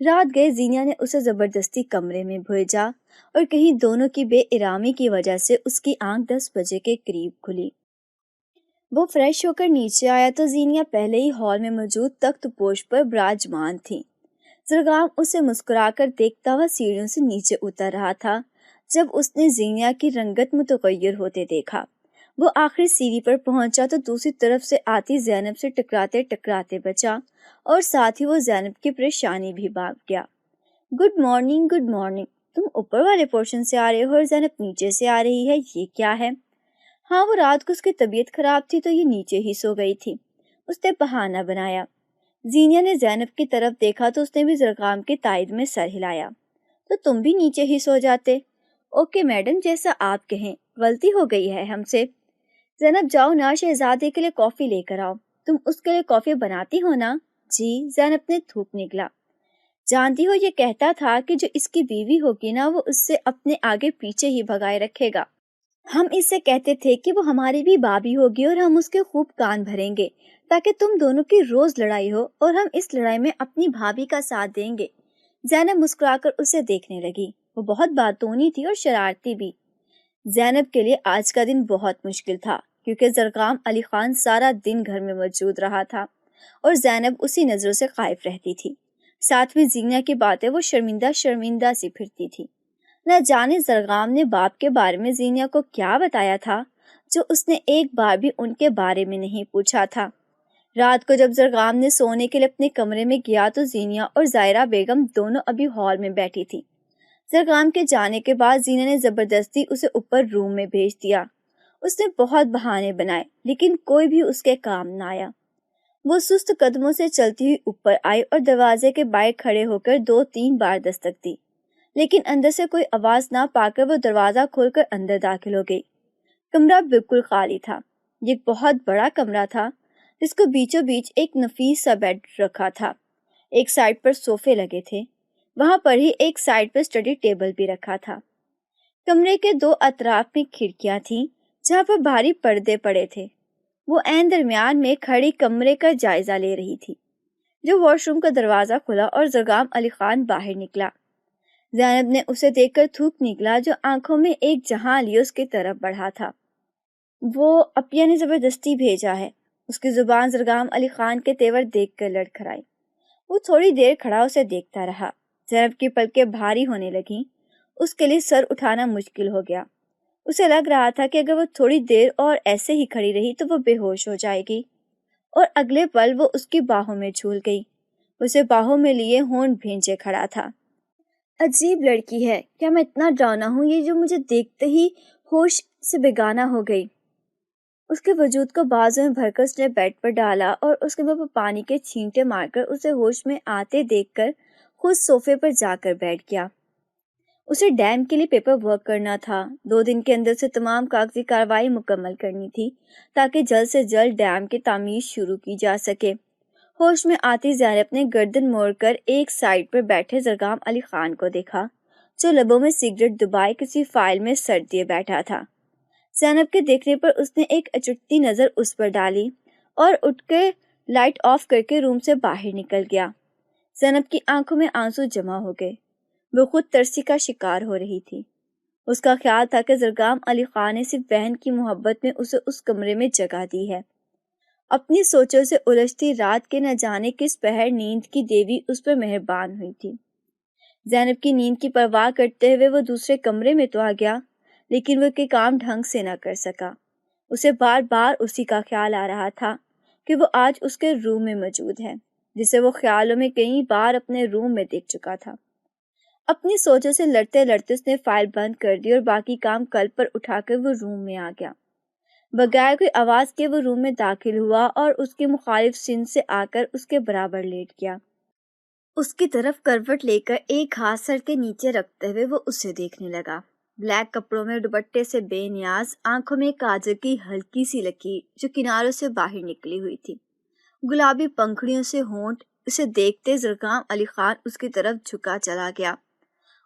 رات گئے زینیا نے اسے زبردستی کمرے میں بھیجا اور کہیں دونوں کی بے ارامی کی وجہ سے اس کی آنکھ 10 بجے کے قریب کھلی۔ وہ فریش ہو کر نیچے آیا تو زینیا پہلے ہی ہال میں موجود تخت پوش پر براجمان تھی۔ زرگام اسے مسکرا کر دیکھتا ہوا سیڑھیوں سے نیچے اتر رہا تھا۔ جب اس نے زینیا کی رنگت متغیر ہوتے دیکھا، وہ آخری سیڑھی پر پہنچا تو دوسری طرف سے آتی زینب سے ٹکراتے ٹکراتے بچا اور ساتھ ہی وہ زینب کی پریشانی بھی بھاگ گیا۔ گڈ مارننگ، گڈ مارننگ، تم اوپر والے پورشن سے آ رہے ہو اور زینب نیچے سے آ رہی ہے، یہ کیا ہے؟ ہاں، وہ رات کو اس کی طبیعت خراب تھی تو یہ نیچے ہی سو گئی تھی، اس نے بہانہ بنایا۔ زینیا نے زینب کی طرف دیکھا تو اس نے بھی زرگام کی تائید میں سر ہلایا۔ تو تم بھی نیچے ہی سو جاتے۔ اوکے میڈم، جیسا آپ کہیں، غلطی ہو گئی ہے ہم سے۔ زینب جاؤ نا، شہزادے کے لیے کافی لے کر آؤ۔ تم اس کے لیے کافی بناتی ہو نا؟ جی، زینب نے تھوک نکلا۔ جانتی ہو یہ کہتا تھا کہ جو اس کی بیوی ہوگی نا وہ اس سے اپنے آگے پیچھے ہی بھگائے رکھے گا۔ ہم اس سے کہتے تھے کہ وہ ہماری بھی بابی ہوگی اور ہم اس کے خوب کان بھریں گے تاکہ تم دونوں کی روز لڑائی ہو اور ہم اس لڑائی میں اپنی بھابھی کا ساتھ دیں گے۔ زینب مسکرا کر اسے دیکھنے لگی۔ وہ بہت باتونی تھی اور شرارتی بھی۔ زینب کے لیے آج کا دن بہت مشکل تھا کیونکہ زرگام علی خان سارا دن گھر میں موجود رہا تھا اور زینب اسی نظروں سے خائف رہتی تھی۔ ساتھ میں زینیا کی باتیں وہ شرمندہ شرمندہ سی پھرتی تھی۔ نہ جانے زرگام نے باپ کے بارے میں زینیا کو کیا بتایا تھا جو اس نے ایک بار بھی ان کے بارے میں نہیں پوچھا تھا۔ رات کو جب زرگام نے سونے کے لیے اپنے کمرے میں گیا تو زینیا اور زائرہ بیگم دونوں ابھی ہال میں بیٹھی تھی۔ زرگام کے جانے کے بعد زینیا نے زبردستی اسے اوپر روم میں بھیج دیا۔ اس نے بہت بہانے بنائے لیکن کوئی بھی اس کے کام نہ آیا۔ وہ سست قدموں سے چلتی ہوئی اوپر آئی اور دروازے کے باہر کھڑے ہو کر 2-3 بار دستک دی، لیکن اندر سے کوئی آواز نہ پا کر وہ دروازہ کھول کر اندر داخل ہو گئی۔ کمرہ بالکل خالی تھا۔ یہ ایک بہت بڑا کمرہ تھا جس کو بیچوں بیچ ایک نفیس سا بیڈ رکھا تھا۔ ایک سائڈ پر صوفے لگے تھے، وہاں پر ہی ایک سائڈ پر اسٹڈی ٹیبل بھی رکھا تھا۔ کمرے کے 2 اطراف میں کھڑکیاں تھیں جہاں پر بھاری پردے پڑے تھے۔ وہ عین درمیان میں کھڑی کمرے کا جائزہ لے رہی تھی جو واش روم کا دروازہ کھلا اور زرگام علی خان باہر نکلا۔ زینب نے اسے دیکھ کر تھوک نکلا جو آنکھوں میں ایک جہاں لیے اس کی طرف بڑھا تھا۔ وہ اپیا نے زبردستی بھیجا ہے۔ اس کی زبان زرگام علی خان کے تیور دیکھ کر لڑکھڑائی۔ وہ تھوڑی دیر کھڑا اسے دیکھتا رہا۔ زینب کی پلکیں بھاری ہونے لگیں۔ اس کے لیے سر اٹھانا مشکل ہو گیا۔ اسے لگ رہا تھا کہ اگر وہ تھوڑی دیر اور ایسے ہی کھڑی رہی تو وہ بے ہوش ہو جائے گی، اور اگلے پل وہ اس کی باہوں میں جھول گئی۔ اسے باہوں میں لیے ہونٹ بھینچے کھڑا تھا۔ عجیب لڑکی ہے، کیا میں اتنا ڈراؤنا ہوں یہ جو مجھے دیکھتے ہی ہوش سے بیگانہ ہو گئی؟ اس کے وجود کو بازو میں بھر کر اس نے بیڈ پر ڈالا اور اس کے منہ پر پانی کے چھینٹے مار کر اسے ہوش میں آتے دیکھ کر خود صوفے پر جا کر بیٹھ گیا۔ اسے ڈیم کے لیے پیپر ورک کرنا تھا۔ 2 دن کے اندر سے تمام کاغذی کارروائی مکمل کرنی تھی تاکہ جلد سے جلد ڈیم کی تعمیر شروع کی جا سکے۔ ہوش میں آتی زینب نے گردن موڑ کر ایک سائڈ پر بیٹھے زرگام علی خان کو دیکھا جو لبوں میں سگریٹ دبائے کسی فائل میں سر دیے بیٹھا تھا۔ زینب کے دیکھنے پر اس نے ایک اچٹتی نظر اس پر ڈالی اور اٹھ کے لائٹ آف کر کے روم سے باہر نکل گیا۔ زینب کی آنکھوں میں آنسو جمع ہو گئے۔ وہ خود ترسی کا شکار ہو رہی تھی۔ اس کا خیال تھا کہ زرگام علی خان نے صرف بہن کی محبت میں اسے اس کمرے میں جگہ دی ہے۔ اپنی سوچوں سے الجھتی رات کے نہ جانے کس پہر نیند کی دیوی اس پر مہربان ہوئی تھی۔ زینب کی نیند کی پرواہ کرتے ہوئے وہ دوسرے کمرے میں تو آ گیا لیکن وہ کوئی کام ڈھنگ سے نہ کر سکا۔ اسے بار بار اسی کا خیال آ رہا تھا کہ وہ آج اس کے روم میں موجود ہے جسے وہ خیالوں میں کئی بار اپنے روم میں دیکھ چکا تھا۔ اپنی سوچوں سے لڑتے لڑتے اس نے فائل بند کر دی اور باقی کام کل پر اٹھا کر وہ روم میں آ گیا۔ بغیر کوئی آواز کے وہ روم میں داخل ہوا اور اس کے مخالف سن سے آ کر اس کے برابر لیٹ گیا۔ اس کی طرف کروٹ لے کر ایک ہاتھ سر کے نیچے رکھتے ہوئے وہ اسے دیکھنے لگا۔ بلیک کپڑوں میں دوپٹے سے بے نیاز، آنکھوں میں کاجل کی ہلکی سی لکیر جو کناروں سے باہر نکلی ہوئی تھی، گلابی پنکھڑیوں سے ہونٹ۔ اسے دیکھتے زرگام علی خان اس کی طرف جھکا چلا گیا۔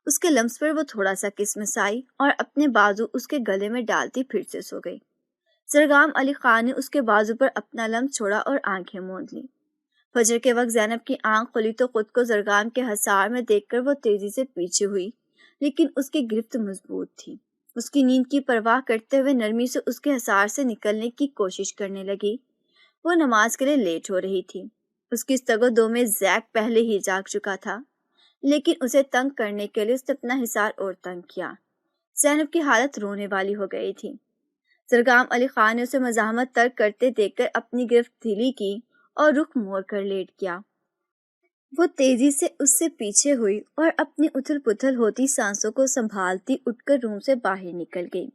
اس کے لمس پر وہ تھوڑا سا کسمسائی اور اپنے بازو اس کے گلے میں ڈالتی پھر سے سو گئی۔ زرگام علی خان نے اس کے بازو پر اپنا لمس چھوڑا اور آنکھیں موند لیں۔ فجر کے وقت زینب کی آنکھ کھلی تو خود کو زرگام کے حصار میں دیکھ کر وہ تیزی سے پیچھے ہوئی، لیکن اس کی گرفت مضبوط تھی۔ اس کی نیند کی پرواہ کرتے ہوئے نرمی سے اس کے حصار سے نکلنے کی کوشش کرنے لگی۔ وہ نماز کے لیے لیٹ ہو رہی تھی۔ اس کی استگو دو میں زیک پہلے ہی جاگ چکا تھا، لیکن اسے تنگ کرنے کے لیے اس نے اپنا حصار اور تنگ کیا۔ زینب کی حالت رونے والی ہو گئی تھی۔ زرگام علی خان نے اسے مزاحمت ترک کرتے دیکھ کر اپنی گرفت ڈھیلی کی اور رخ موڑ کر لیٹ گیا۔ وہ تیزی سے اس سے پیچھے ہوئی اور اپنی اتھل پتھل ہوتی سانسوں کو سنبھالتی اٹھ کر روم سے باہر نکل گئی۔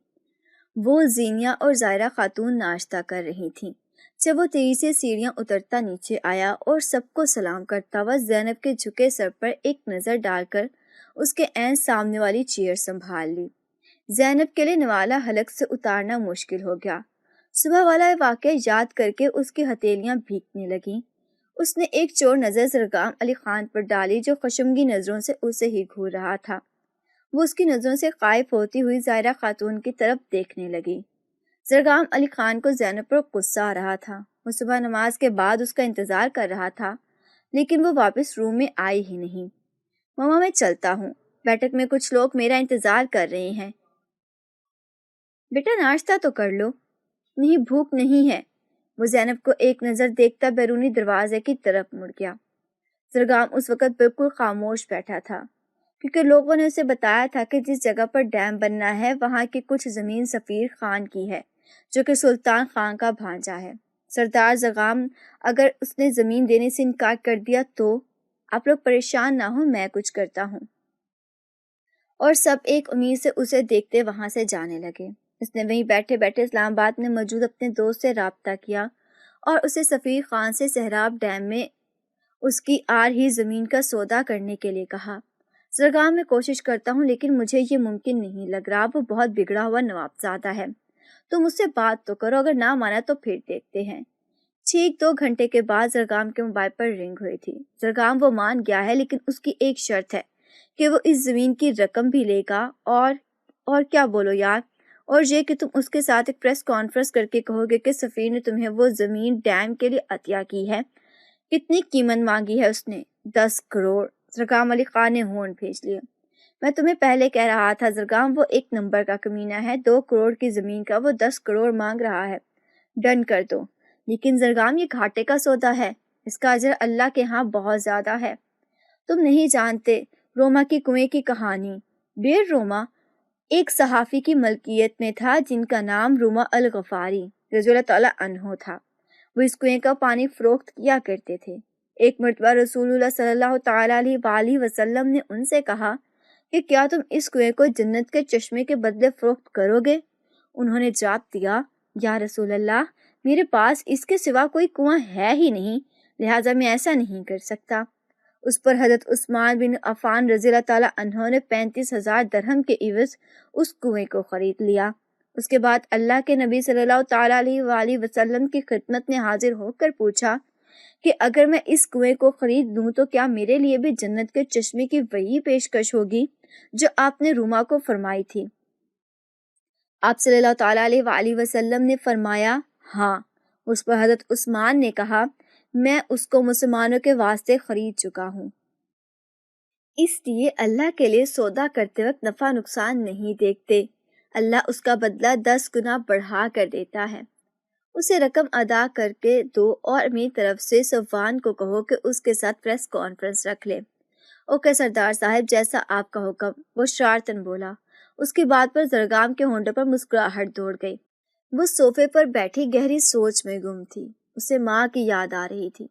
وہ زینیہ اور ظاہرہ خاتون ناشتہ کر رہی تھیں جب وہ تیزی سے سیڑھیاں اترتا نیچے آیا اور سب کو سلام کرتا ہوا زینب کے جھکے سر پر ایک نظر ڈال کر اس کے عین سامنے والی چیئر سنبھال لی۔ زینب کے لیے نوالا حلق سے اتارنا مشکل ہو گیا۔ صبح والا واقعہ یاد کر کے اس کی ہتھیلیاں بھیگنے لگیں۔ اس نے ایک چور نظر زرگام علی خان پر ڈالی جو خشمگی نظروں سے اسے ہی گھور رہا تھا۔ وہ اس کی نظروں سے خائف ہوتی ہوئی ظاہرہ خاتون کی طرف دیکھنے لگی۔ زرگام علی خان کو زینب پر غصہ آ رہا تھا۔ وہ صبح نماز کے بعد اس کا انتظار کر رہا تھا، لیکن وہ واپس روم میں آئی ہی نہیں۔ ماما میں چلتا ہوں، بیٹھک میں کچھ لوگ میرا انتظار کر رہے ہیں۔ بیٹا ناشتہ تو کر لو۔ نہیں، بھوک نہیں ہے۔ وہ زینب کو ایک نظر دیکھتا بیرونی دروازے کی طرف مڑ گیا۔ زرگام اس وقت بالکل خاموش بیٹھا تھا، کیونکہ لوگوں نے اسے بتایا تھا کہ جس جگہ پر ڈیم بننا ہے وہاں کی کچھ زمین سفیر خان کی ہے، جو کہ سلطان خان کا بھانجا ہے۔ سردار زرگام اگر اس نے زمین دینے سے انکار کر دیا تو آپ لوگ پریشان نہ ہوں، میں کچھ کرتا ہوں۔ اور سب ایک امید سے اسے دیکھتے وہاں سے جانے لگے۔ اس نے وہیں بیٹھے بیٹھے اسلام آباد میں موجود اپنے دوست سے رابطہ کیا اور اسے سفیر خان سے سہراب ڈیم میں اس کی آ رہی زمین کا سودا کرنے کے لیے کہا۔ زرگام میں کوشش کرتا ہوں لیکن مجھے یہ ممکن نہیں لگ رہا، وہ بہت بگڑا ہوا نواب زادہ ہے۔ تم اس سے بات تو کرو، اگر نہ مانا تو پھر دیکھتے ہیں۔ ٹھیک 2 گھنٹے کے بعد زرگام کے موبائل پر رنگ ہوئی تھی۔ زرگام وہ مان گیا ہے، لیکن اس کی ایک شرط ہے کہ وہ اس زمین کی رقم بھی لے گا اور کیا بولو یار، اور یہ کہ تم اس کے ساتھ ایک پریس کانفرنس کر کے کہو گے کہ سفیر نے تمہیں وہ زمین ڈیم کے لیے عطیہ کی ہے۔ کتنی قیمت مانگی ہے اس نے؟ 10 کروڑ۔ زرگام علی خان نے ہونٹ بھیج لیے۔ میں تمہیں پہلے کہہ رہا تھا زرگام، وہ ایک نمبر کا کمینہ ہے۔ 2 کروڑ کی زمین کا وہ 10 کروڑ مانگ رہا ہے۔ ڈن کر دو۔ لیکن زرگام یہ گھاٹے کا سودا ہے، اس کا اجر اللہ کے ہاں بہت زیادہ ہے۔ تم نہیں جانتے روما کی کنویں کی کہانی۔ بیر روما ایک صحافی کی ملکیت میں تھا جن کا نام روما الغفاری رضی اللہ تعالیٰ عنہ تھا۔ وہ اس کنویں کا پانی فروخت کیا کرتے تھے۔ ایک مرتبہ رسول اللہ صلی اللہ تعالیٰ علیہ وآلہ وسلم نے ان سے کہا کہ کیا تم اس کنویں کو جنت کے چشمے کے بدلے فروخت کرو گے؟ انہوں نے جواب دیا، یا رسول اللہ، میرے پاس اس کے سوا کوئی کنواں ہے ہی نہیں، لہٰذا میں ایسا نہیں کر سکتا۔ اس پر حضرت عثمان بن عفان رضی اللہ تعالیٰ عنہ نے 35,000 درہم کے عوض اس کنویں کو خرید لیا۔ اس کے بعد اللہ کے نبی صلی اللہ تعالیٰ علیہ وآلہ وسلم کی خدمت میں حاضر ہو کر پوچھا کہ اگر میں اس کنویں کو خرید لوں تو کیا میرے لیے بھی جنت کے چشمے کی وہی پیشکش ہوگی جو آپ نے روما کو فرمائی تھی؟ آپ صلی اللہ تعالیٰ علیہ وآلہ وسلم نے فرمایا، ہاں۔ اس پر حضرت عثمان نے کہا، میں اس کو مسلمانوں کے واسطے خرید چکا ہوں۔ اس لیے اللہ کے لیے سودا کرتے وقت نفع نقصان نہیں دیکھتے، اللہ اس کا بدلہ 10 گنا بڑھا کر دیتا ہے۔ اسے رقم ادا کر کے دو اور میری طرف سے صفوان کو کہو کہ اس کے ساتھ پریس کانفرنس رکھ لے۔ اوکے سردار صاحب، جیسا آپ کا حکم، وہ شرارتاً بولا۔ اس کی بات پر زرگام کے ہونٹوں پر مسکراہٹ دوڑ گئی۔ وہ صوفے پر بیٹھی گہری سوچ میں گم تھی۔ اسے ماں کی یاد آ رہی تھی۔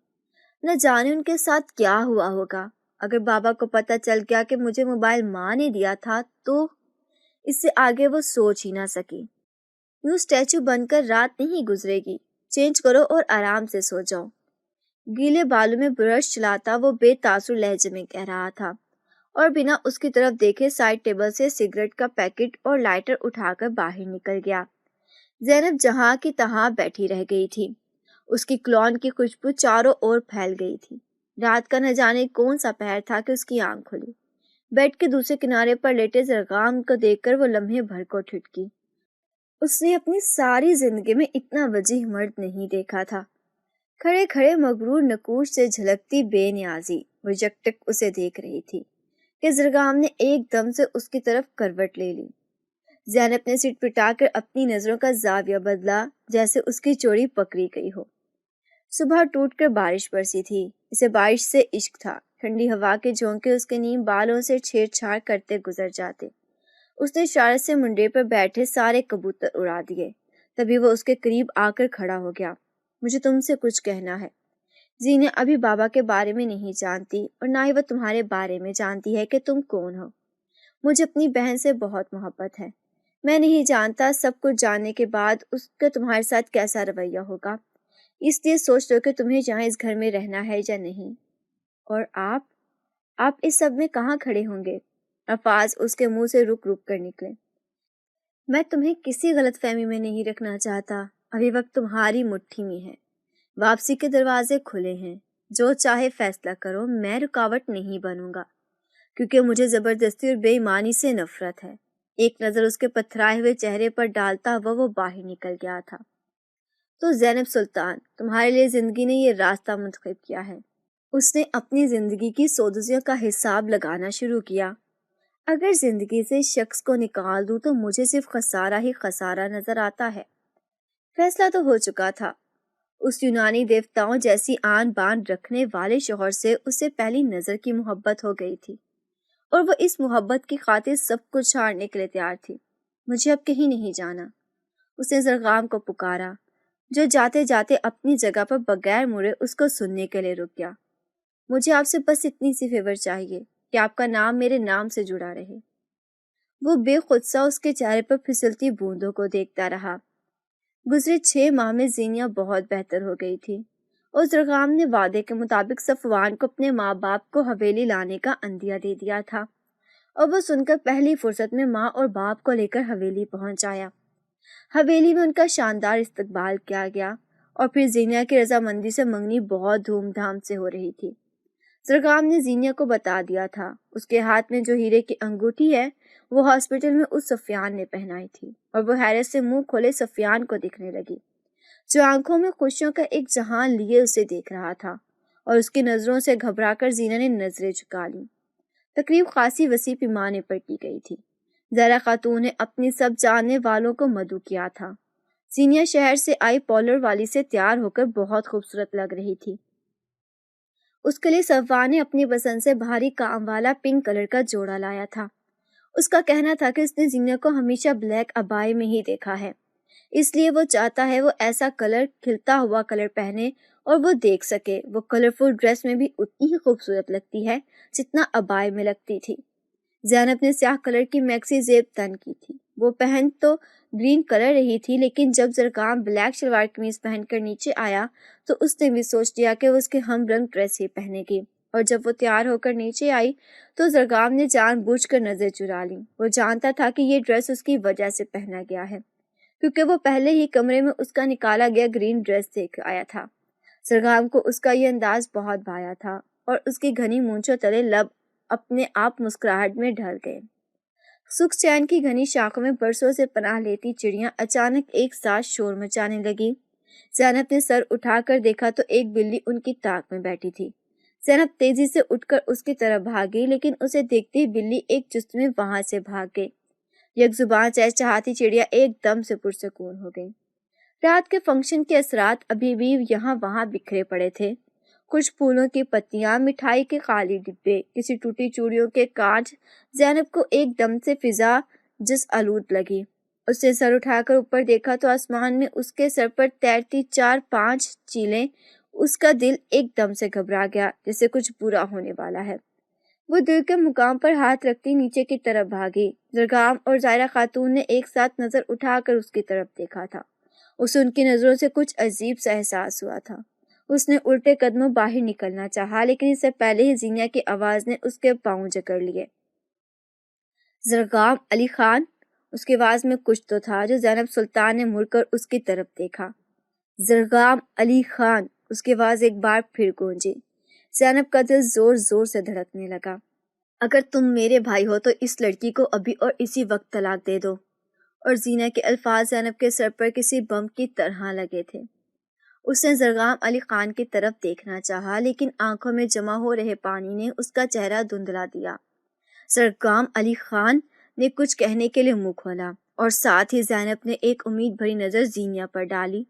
نہ جانے ان کے ساتھ کیا ہوا ہوگا۔ اگر بابا کو پتہ چل گیا کہ مجھے موبائل ماں نے دیا تھا تو اس سے آگے وہ سوچ ہی نہ سکی۔ یوں اسٹیچو بن کر رات نہیں گزرے گی، چینج کرو اور آرام سے سو جاؤ۔ گیلے بالوں میں برش چلاتا وہ بے تاثر لہجے میں کہہ رہا تھا، اور بنا اس کی طرف دیکھے سائڈ ٹیبل سے سگریٹ کا پیکٹ اور لائٹر اٹھا کر باہر نکل گیا۔ زینب جہاں کی تہاں بیٹھی رہ گئی تھی۔ اس کی کلون کی خوشبو چاروں اور پھیل گئی تھی۔ رات کا نہ جانے کون سا پہر تھا کہ اس کی آنکھ کھلی۔ بیڈ کے دوسرے کنارے پر لیٹے زرگام کو دیکھ کر وہ لمحے بھر کو ٹھٹکی۔ اس نے اپنی ساری زندگی میں اتنا وجیح مرد نہیں دیکھا تھا۔ کھڑے کھڑے مغرور نقوش سے جھلکتی بے نیازی وہ یکٹک اسے دیکھ رہی تھی کہ زرگام نے ایک دم سے اس کی طرف کروٹ لے لی۔ زینب نے سٹ پٹا کر اپنی نظروں کا زاویہ بدلا، جیسے اس کی چوڑی پکڑی گئی ہو۔ صبح ٹوٹ کر بارش برسی تھی، اسے بارش سے عشق تھا۔ ٹھنڈی ہوا کے جھونکے اس کے نیم بالوں سے چھیڑ چھاڑ کرتے گزر جاتے۔ اس نے شرارت سے منڈے پر بیٹھے سارے کبوتر اڑا دیے۔ تبھی وہ اس کے قریب آ کر کھڑا ہو گیا۔ مجھے تم سے کچھ کہنا ہے۔ زینب ابھی بابا کے بارے میں نہیں جانتی اور نہ ہی وہ تمہارے بارے میں جانتی ہے کہ تم کون ہو۔ مجھے اپنی بہن سے بہت محبت ہے۔ میں نہیں جانتا سب کچھ جاننے کے بعد اس کا تمہارے ساتھ کیسا رویہ ہوگا، اس لیے سوچ لو کہ تمہیں یہاں اس گھر میں رہنا ہے یا نہیں۔ اور آپ اس سب میں کہاں کھڑے ہوں گے؟ الفاظ اس کے منہ سے رک رک کر نکلے۔ میں تمہیں کسی غلط فہمی میں نہیں رکھنا چاہتا، ابھی وقت تمہاری مٹھی میں ہے، واپسی کے دروازے کھلے ہیں، جو چاہے فیصلہ کرو، میں رکاوٹ نہیں بنوں گا، کیونکہ مجھے زبردستی اور بے ایمانی سے نفرت ہے۔ ایک نظر اس کے پتھرائے ہوئے چہرے پر ڈالتا ہوا وہ باہر نکل گیا تھا۔ تو زینب سلطان، تمہارے لیے زندگی نے یہ راستہ منتخب کیا ہے۔ اس نے اپنی زندگی کی سودسیوں کا حساب لگانا شروع کیا۔ اگر زندگی سے شخص کو نکال دوں تو مجھے صرف خسارہ ہی خسارہ نظر آتا ہے۔ فیصلہ تو ہو چکا تھا۔ اس یونانی دیوتاؤں جیسی آن بان رکھنے والے شوہر سے اسے پہلی نظر کی محبت ہو گئی تھی، اور وہ اس محبت کی خاطر سب کچھ چھاڑنے کے لیے تیار تھی۔ مجھے اب کہیں نہیں جانا۔ اس نے زرغام کو پکارا، جو جاتے جاتے اپنی جگہ پر بغیر مڑے اس کو سننے کے لیے رک گیا۔ مجھے آپ سے بس اتنی سی فیور چاہیے کہ آپ کا نام میرے نام سے جڑا رہے۔ وہ بے خود سا اس کے چہرے پر پھسلتی بوندوں کو دیکھتا رہا۔ گزرے 6 ماہ میں زینیا بہت بہتر ہو گئی تھی، اور زرغام نے وعدے کے مطابق صفوان کو اپنے ماں باپ کو حویلی لانے کا عندیہ دے دیا تھا، اور وہ سن کر پہلی فرصت میں ماں اور باپ کو لے کر حویلی پہنچ آیا۔ حویلی میں ان کا شاندار استقبال کیا گیا، اور پھر زینیا کی رضامندی سے منگنی بہت دھوم دھام سے ہو رہی تھی۔ زرغام نے زینیا کو بتا دیا تھا اس کے ہاتھ میں جو ہیرے کی انگوٹھی ہے وہ ہاسپٹل میں اس سفیان نے پہنائی تھی، اور وہ حیرت سے منہ کھولے سفیان کو دیکھنے لگی، جو آنکھوں میں خوشیوں کا ایک جہان لیے اسے دیکھ رہا تھا، اور اس کی نظروں سے گھبرا کر زینیا نے نظریں جھکا لیں۔ تقریب خاصی وسیع پیمانے پر کی گئی تھی۔ زہرا خاتون نے اپنی سب جاننے والوں کو مدعو کیا تھا۔ زینیا شہر سے آئی پارلر والی سے تیار ہو کر بہت خوبصورت لگ رہی تھی۔ اس کے لیے صفوان نے اپنی پسند سے بھاری کام والا پنک کلر کا جوڑا لایا تھا۔ اس کا کہنا تھا کہ اس نے زینیا کو ہمیشہ بلیک ابائی میں ہی دیکھا ہے، اس لیے وہ چاہتا ہے وہ ایسا کلر، کھلتا ہوا کلر پہنے اور وہ دیکھ سکے۔ وہ کلرفل ڈریس میں بھی اتنی ہی خوبصورت لگتی ہے جتنا ابائی میں لگتی تھی۔ زینب نے سیاہ کلر کی میکسی زیب تن کی تھی۔ وہ پہن تو گرین کلر رہی تھی، لیکن جب زرغام بلیک شلوار قمیض پہن کر نیچے آیا تو اس نے بھی سوچ لیا کہ وہ اس کے ہم رنگ ڈریس ہی پہنے گی، اور جب وہ تیار ہو کر نیچے آئی تو زرغام نے جان بوجھ کر نظر چرا لی۔ وہ جانتا تھا کہ یہ ڈریس اس کی وجہ سے پہنا گیا ہے، کیونکہ وہ پہلے ہی کمرے میں اس کا نکالا گیا گرین ڈریس دیکھ آیا تھا۔ زرغام کو اس کا یہ انداز بہت بھایا تھا، اور اس کی گھنی مونچھوں تلے لب اپنے آپ مسکراہٹ میں ڈھل گئے۔ سکھ چین کی گھنی شاخوں میں برسوں سے پناہ لیتی چڑیاں اچانک ایک ساتھ شور مچانے لگی۔ زینب نے سر اٹھا کر دیکھا تو ایک بلی ان کی طاق میں بیٹھی تھی۔ زینب تیزی سے اٹھ کر اس کی طرف بھاگی، لیکن اسے دیکھتے ہی بلی ایک چست میں وہاں سے بھاگ گئی۔ یک زبان چہچہاتی چڑیا ایک دم سے پرسکون ہو گئی۔ رات کے فنکشن کے اثرات ابھی بھی یہاں وہاں بکھرے پڑے تھے۔ کچھ پھولوں کی پتیاں، مٹھائی کے خالی ڈبے، کسی ٹوٹی چوڑیوں کے کانچ۔ زینب کو ایک دم سے فضا جس آلود لگی۔ اس نے سر اٹھا کر اوپر دیکھا تو آسمان میں اس کے سر پر تیرتی 4-5 چیلیں۔ اس کا دل ایک دم سے گھبرا گیا، جیسے کچھ برا ہونے والا ہے۔ وہ دل کے مقام پر ہاتھ رکھتی نیچے کی طرف بھاگی۔ زرغام اور زائرہ خاتون نے ایک ساتھ نظر اٹھا کر اس کی طرف دیکھا تھا۔ اسے ان کی نظروں سے کچھ عجیب سا احساس ہوا تھا۔ اس نے الٹے قدموں باہر نکلنا چاہا، لیکن اس سے پہلے ہی زینیا کی آواز نے اس کے پاؤں جکڑ لیے۔ زرغام علی خان! اس کی آواز میں کچھ تو تھا جو زینب سلطان نے مڑ کر اس کی طرف دیکھا۔ زرغام علی خان! اس کی آواز ایک بار پھر گونجی۔ زینب کا دل زور زور سے دھڑکنے لگا۔ اگر تم میرے بھائی ہو تو اس لڑکی کو ابھی اور اسی وقت طلاق دے دو۔ اور زینہ کے الفاظ زینب کے سر پر کسی بم کی طرح لگے تھے۔ اس نے زرگام علی خان کی طرف دیکھنا چاہا، لیکن آنکھوں میں جمع ہو رہے پانی نے اس کا چہرہ دھندلا دیا۔ زرگام علی خان نے کچھ کہنے کے لیے منہ کھولا اور ساتھ ہی زینب نے ایک امید بھری نظر زینیا پر ڈالی،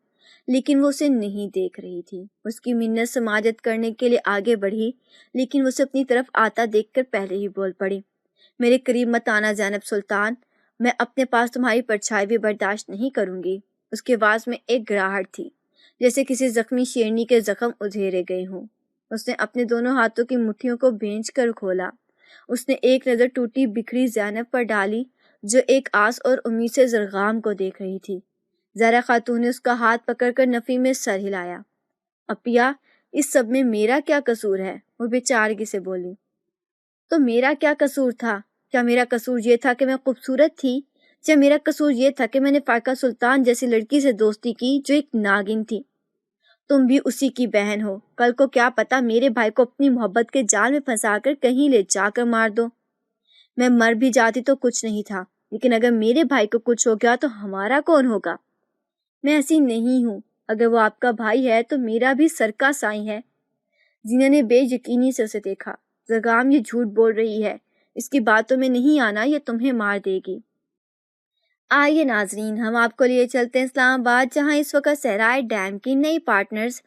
لیکن وہ اسے نہیں دیکھ رہی تھی۔ اس کی منت سماجت کرنے کے لیے آگے بڑھی، لیکن وہ اسے اپنی طرف آتا دیکھ کر پہلے ہی بول پڑی، میرے قریب مت آنا زینب سلطان، میں اپنے پاس تمہاری پرچھائی بھی برداشت نہیں کروں گی۔ اس کی آواز میں ایک گراہٹ تھی، جیسے کسی زخمی شیرنی کے زخم ادھیرے گئے ہوں۔ اس نے اپنے دونوں ہاتھوں کی مٹھیوں کو بھینج کر کھولا۔ اس نے ایک نظر ٹوٹی بکھری زینب پر ڈالی، جو ایک آس اور امید سے زرگام کو دیکھ رہی تھی۔ زہرا خاتون نے اس کا ہاتھ پکڑ کر نفی میں سر ہلایا۔ اپیا، اس سب میں میرا کیا قصور ہے؟ وہ بے چارگی سے بولی۔ تو میرا کیا قصور تھا؟ کیا میرا قصور یہ تھا کہ میں خوبصورت تھی؟ یا میرا قصور یہ تھا کہ میں نے فائقہ سلطان جیسی لڑکی سے دوستی کی جو ایک ناگن تھی؟ تم بھی اسی کی بہن ہو، کل کو کیا پتا میرے بھائی کو اپنی محبت کے جال میں پھنسا کر کہیں لے جا کر مار دو۔ میں مر بھی جاتی تو کچھ نہیں تھا، لیکن اگر میرے بھائی کو کچھ ہو گیا تو ہمارا کون ہوگا؟ میں ایسی نہیں ہوں، اگر وہ آپ کا بھائی ہے تو میرا بھی سر کا سائیں ہے۔ زینہ نے بے یقینی سے اسے دیکھا۔ زرگام یہ جھوٹ بول رہی ہے، اس کی باتوں میں نہیں آنا، یہ تمہیں مار دے گی۔ آئیے ناظرین، ہم آپ کو لیے چلتے ہیں اسلام آباد، جہاں اس وقت صحرائے ڈیم کی نئی پارٹنرز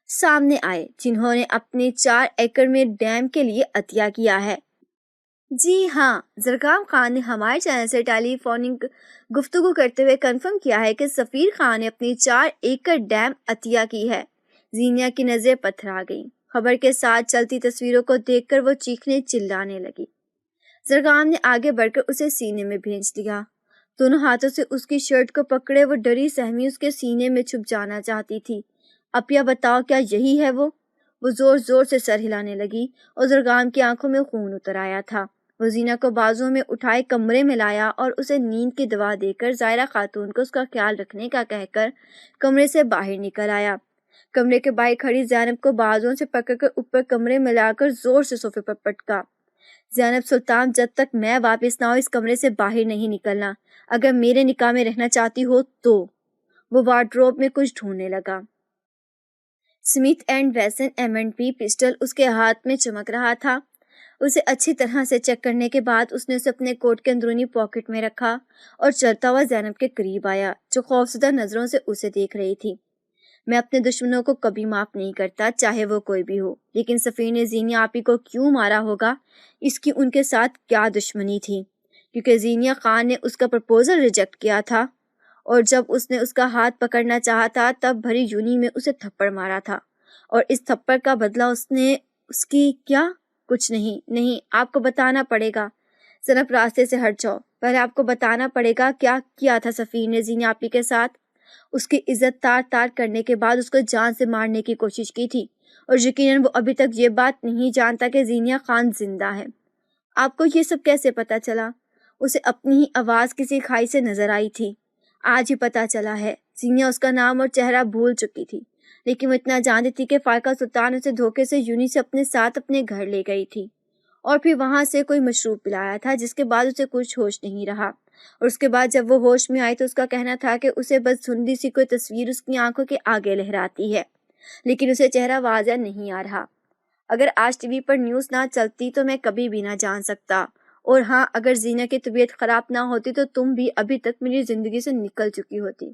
سامنے آئے، جنہوں نے اپنے 4 ایکڑ میں ڈیم کے لیے عطیہ کیا ہے۔ جی ہاں، زرگام خان نے ہمارے چینل سے ٹیلی فونک گفتگو کرتے ہوئے کنفرم کیا ہے کہ سفیر خان نے اپنی 4 ایکڑ ڈیم عطیہ کی ہے۔ زینیا کی نظریں پتھرا گئیں۔ خبر کے ساتھ چلتی تصویروں کو دیکھ کر وہ چیخنے چلانے لگی۔ زرگام نے آگے بڑھ کر اسے سینے میں بھیج دیا۔ دونوں ہاتھوں سے اس کی شرٹ کو پکڑے وہ ڈری سہمی اس کے سینے میں چھپ جانا چاہتی تھی۔ اپیا بتاؤ، کیا یہی ہے وہ؟ وہ زور زور سے سر ہلانے لگی اور زرگام کی آنکھوں میں خون اتر آیا تھا۔ وہ زینہ کو بازوؤں میں اٹھائے کمرے میں لایا اور اسے نیند کی دوا دے کر زائرہ خاتون کو اس کا خیال رکھنے کا کہہ کر کمرے سے باہر نکل آیا۔ کمرے کے باہر کھڑی زینب کو بازوؤں سے پکڑ کر اوپر کمرے میں لا کر زور سے صوفے پر پٹکا۔ زینب سلطان، جب تک میں واپس نہ ہوں اس کمرے سے باہر نہیں نکلنا، اگر میرے نکاح میں رہنا چاہتی ہو تو۔ وہ وارڈروب میں کچھ ڈھونڈنے لگا۔ سمتھ اینڈ ویسن M&P پسٹل اس کے ہاتھ میں چمک رہا تھا۔ اسے اچھی طرح سے چیک کرنے کے بعد اس نے اسے اپنے کوٹ کے اندرونی پاکٹ میں رکھا اور چلتا ہوا زینب کے قریب آیا، جو خوفزدہ نظروں سے اسے دیکھ رہی تھی۔ میں اپنے دشمنوں کو کبھی معاف نہیں کرتا، چاہے وہ کوئی بھی ہو، لیکن سفیر نے زینیا آپی کو کیوں مارا ہوگا؟ اس کی ان کے ساتھ کیا دشمنی تھی؟ کیونکہ زینیا خان نے اس کا پرپوزل ریجیکٹ کیا تھا، اور جب اس نے اس کا ہاتھ پکڑنا چاہا تھا تب بھری یونی میں اسے تھپڑ مارا تھا، اور اس تھپڑ کا بدلہ اس نے اس کی کیا؟ کچھ نہیں، آپ کو بتانا پڑے گا۔ زینب، راستے سے ہٹ جاؤ، پہلے آپ کو بتانا پڑے گا کیا کیا تھا سفیر نے زینیا آپی کے ساتھ۔ اس کی عزت تار تار کرنے کے بعد اس کو جان سے مارنے کی کوشش کی تھی، اور یقیناً وہ ابھی تک یہ بات نہیں جانتا کہ زینیا خان زندہ ہے۔ آپ کو یہ سب کیسے پتا چلا؟ اسے اپنی ہی آواز کسی کھائی سے نظر آئی تھی۔ آج ہی پتا چلا ہے۔ زینیا اس کا نام اور چہرہ بھول چکی تھی، لیکن وہ اتنا جانتی تھی کہ فائقہ سلطان اسے دھوکے سے یونی سے اپنے ساتھ اپنے گھر لے گئی تھی، اور پھر وہاں سے کوئی مشروب پلایا تھا، جس کے بعد اسے کچھ ہوش نہیں رہا، اور اس کے بعد جب وہ ہوش میں آئی تو اس کا کہنا تھا کہ اسے بس دھندلی سی کوئی تصویر اس کی آنکھوں کے آگے لہراتی ہے، لیکن اسے چہرہ واضح نہیں آ رہا۔ اگر آج ٹی وی پر نیوز نہ چلتی تو میں کبھی بھی نہ جان سکتا، اور ہاں، اگر زینہ کی طبیعت خراب نہ ہوتی تو تم بھی ابھی تک میری زندگی سے نکل چکی ہوتی۔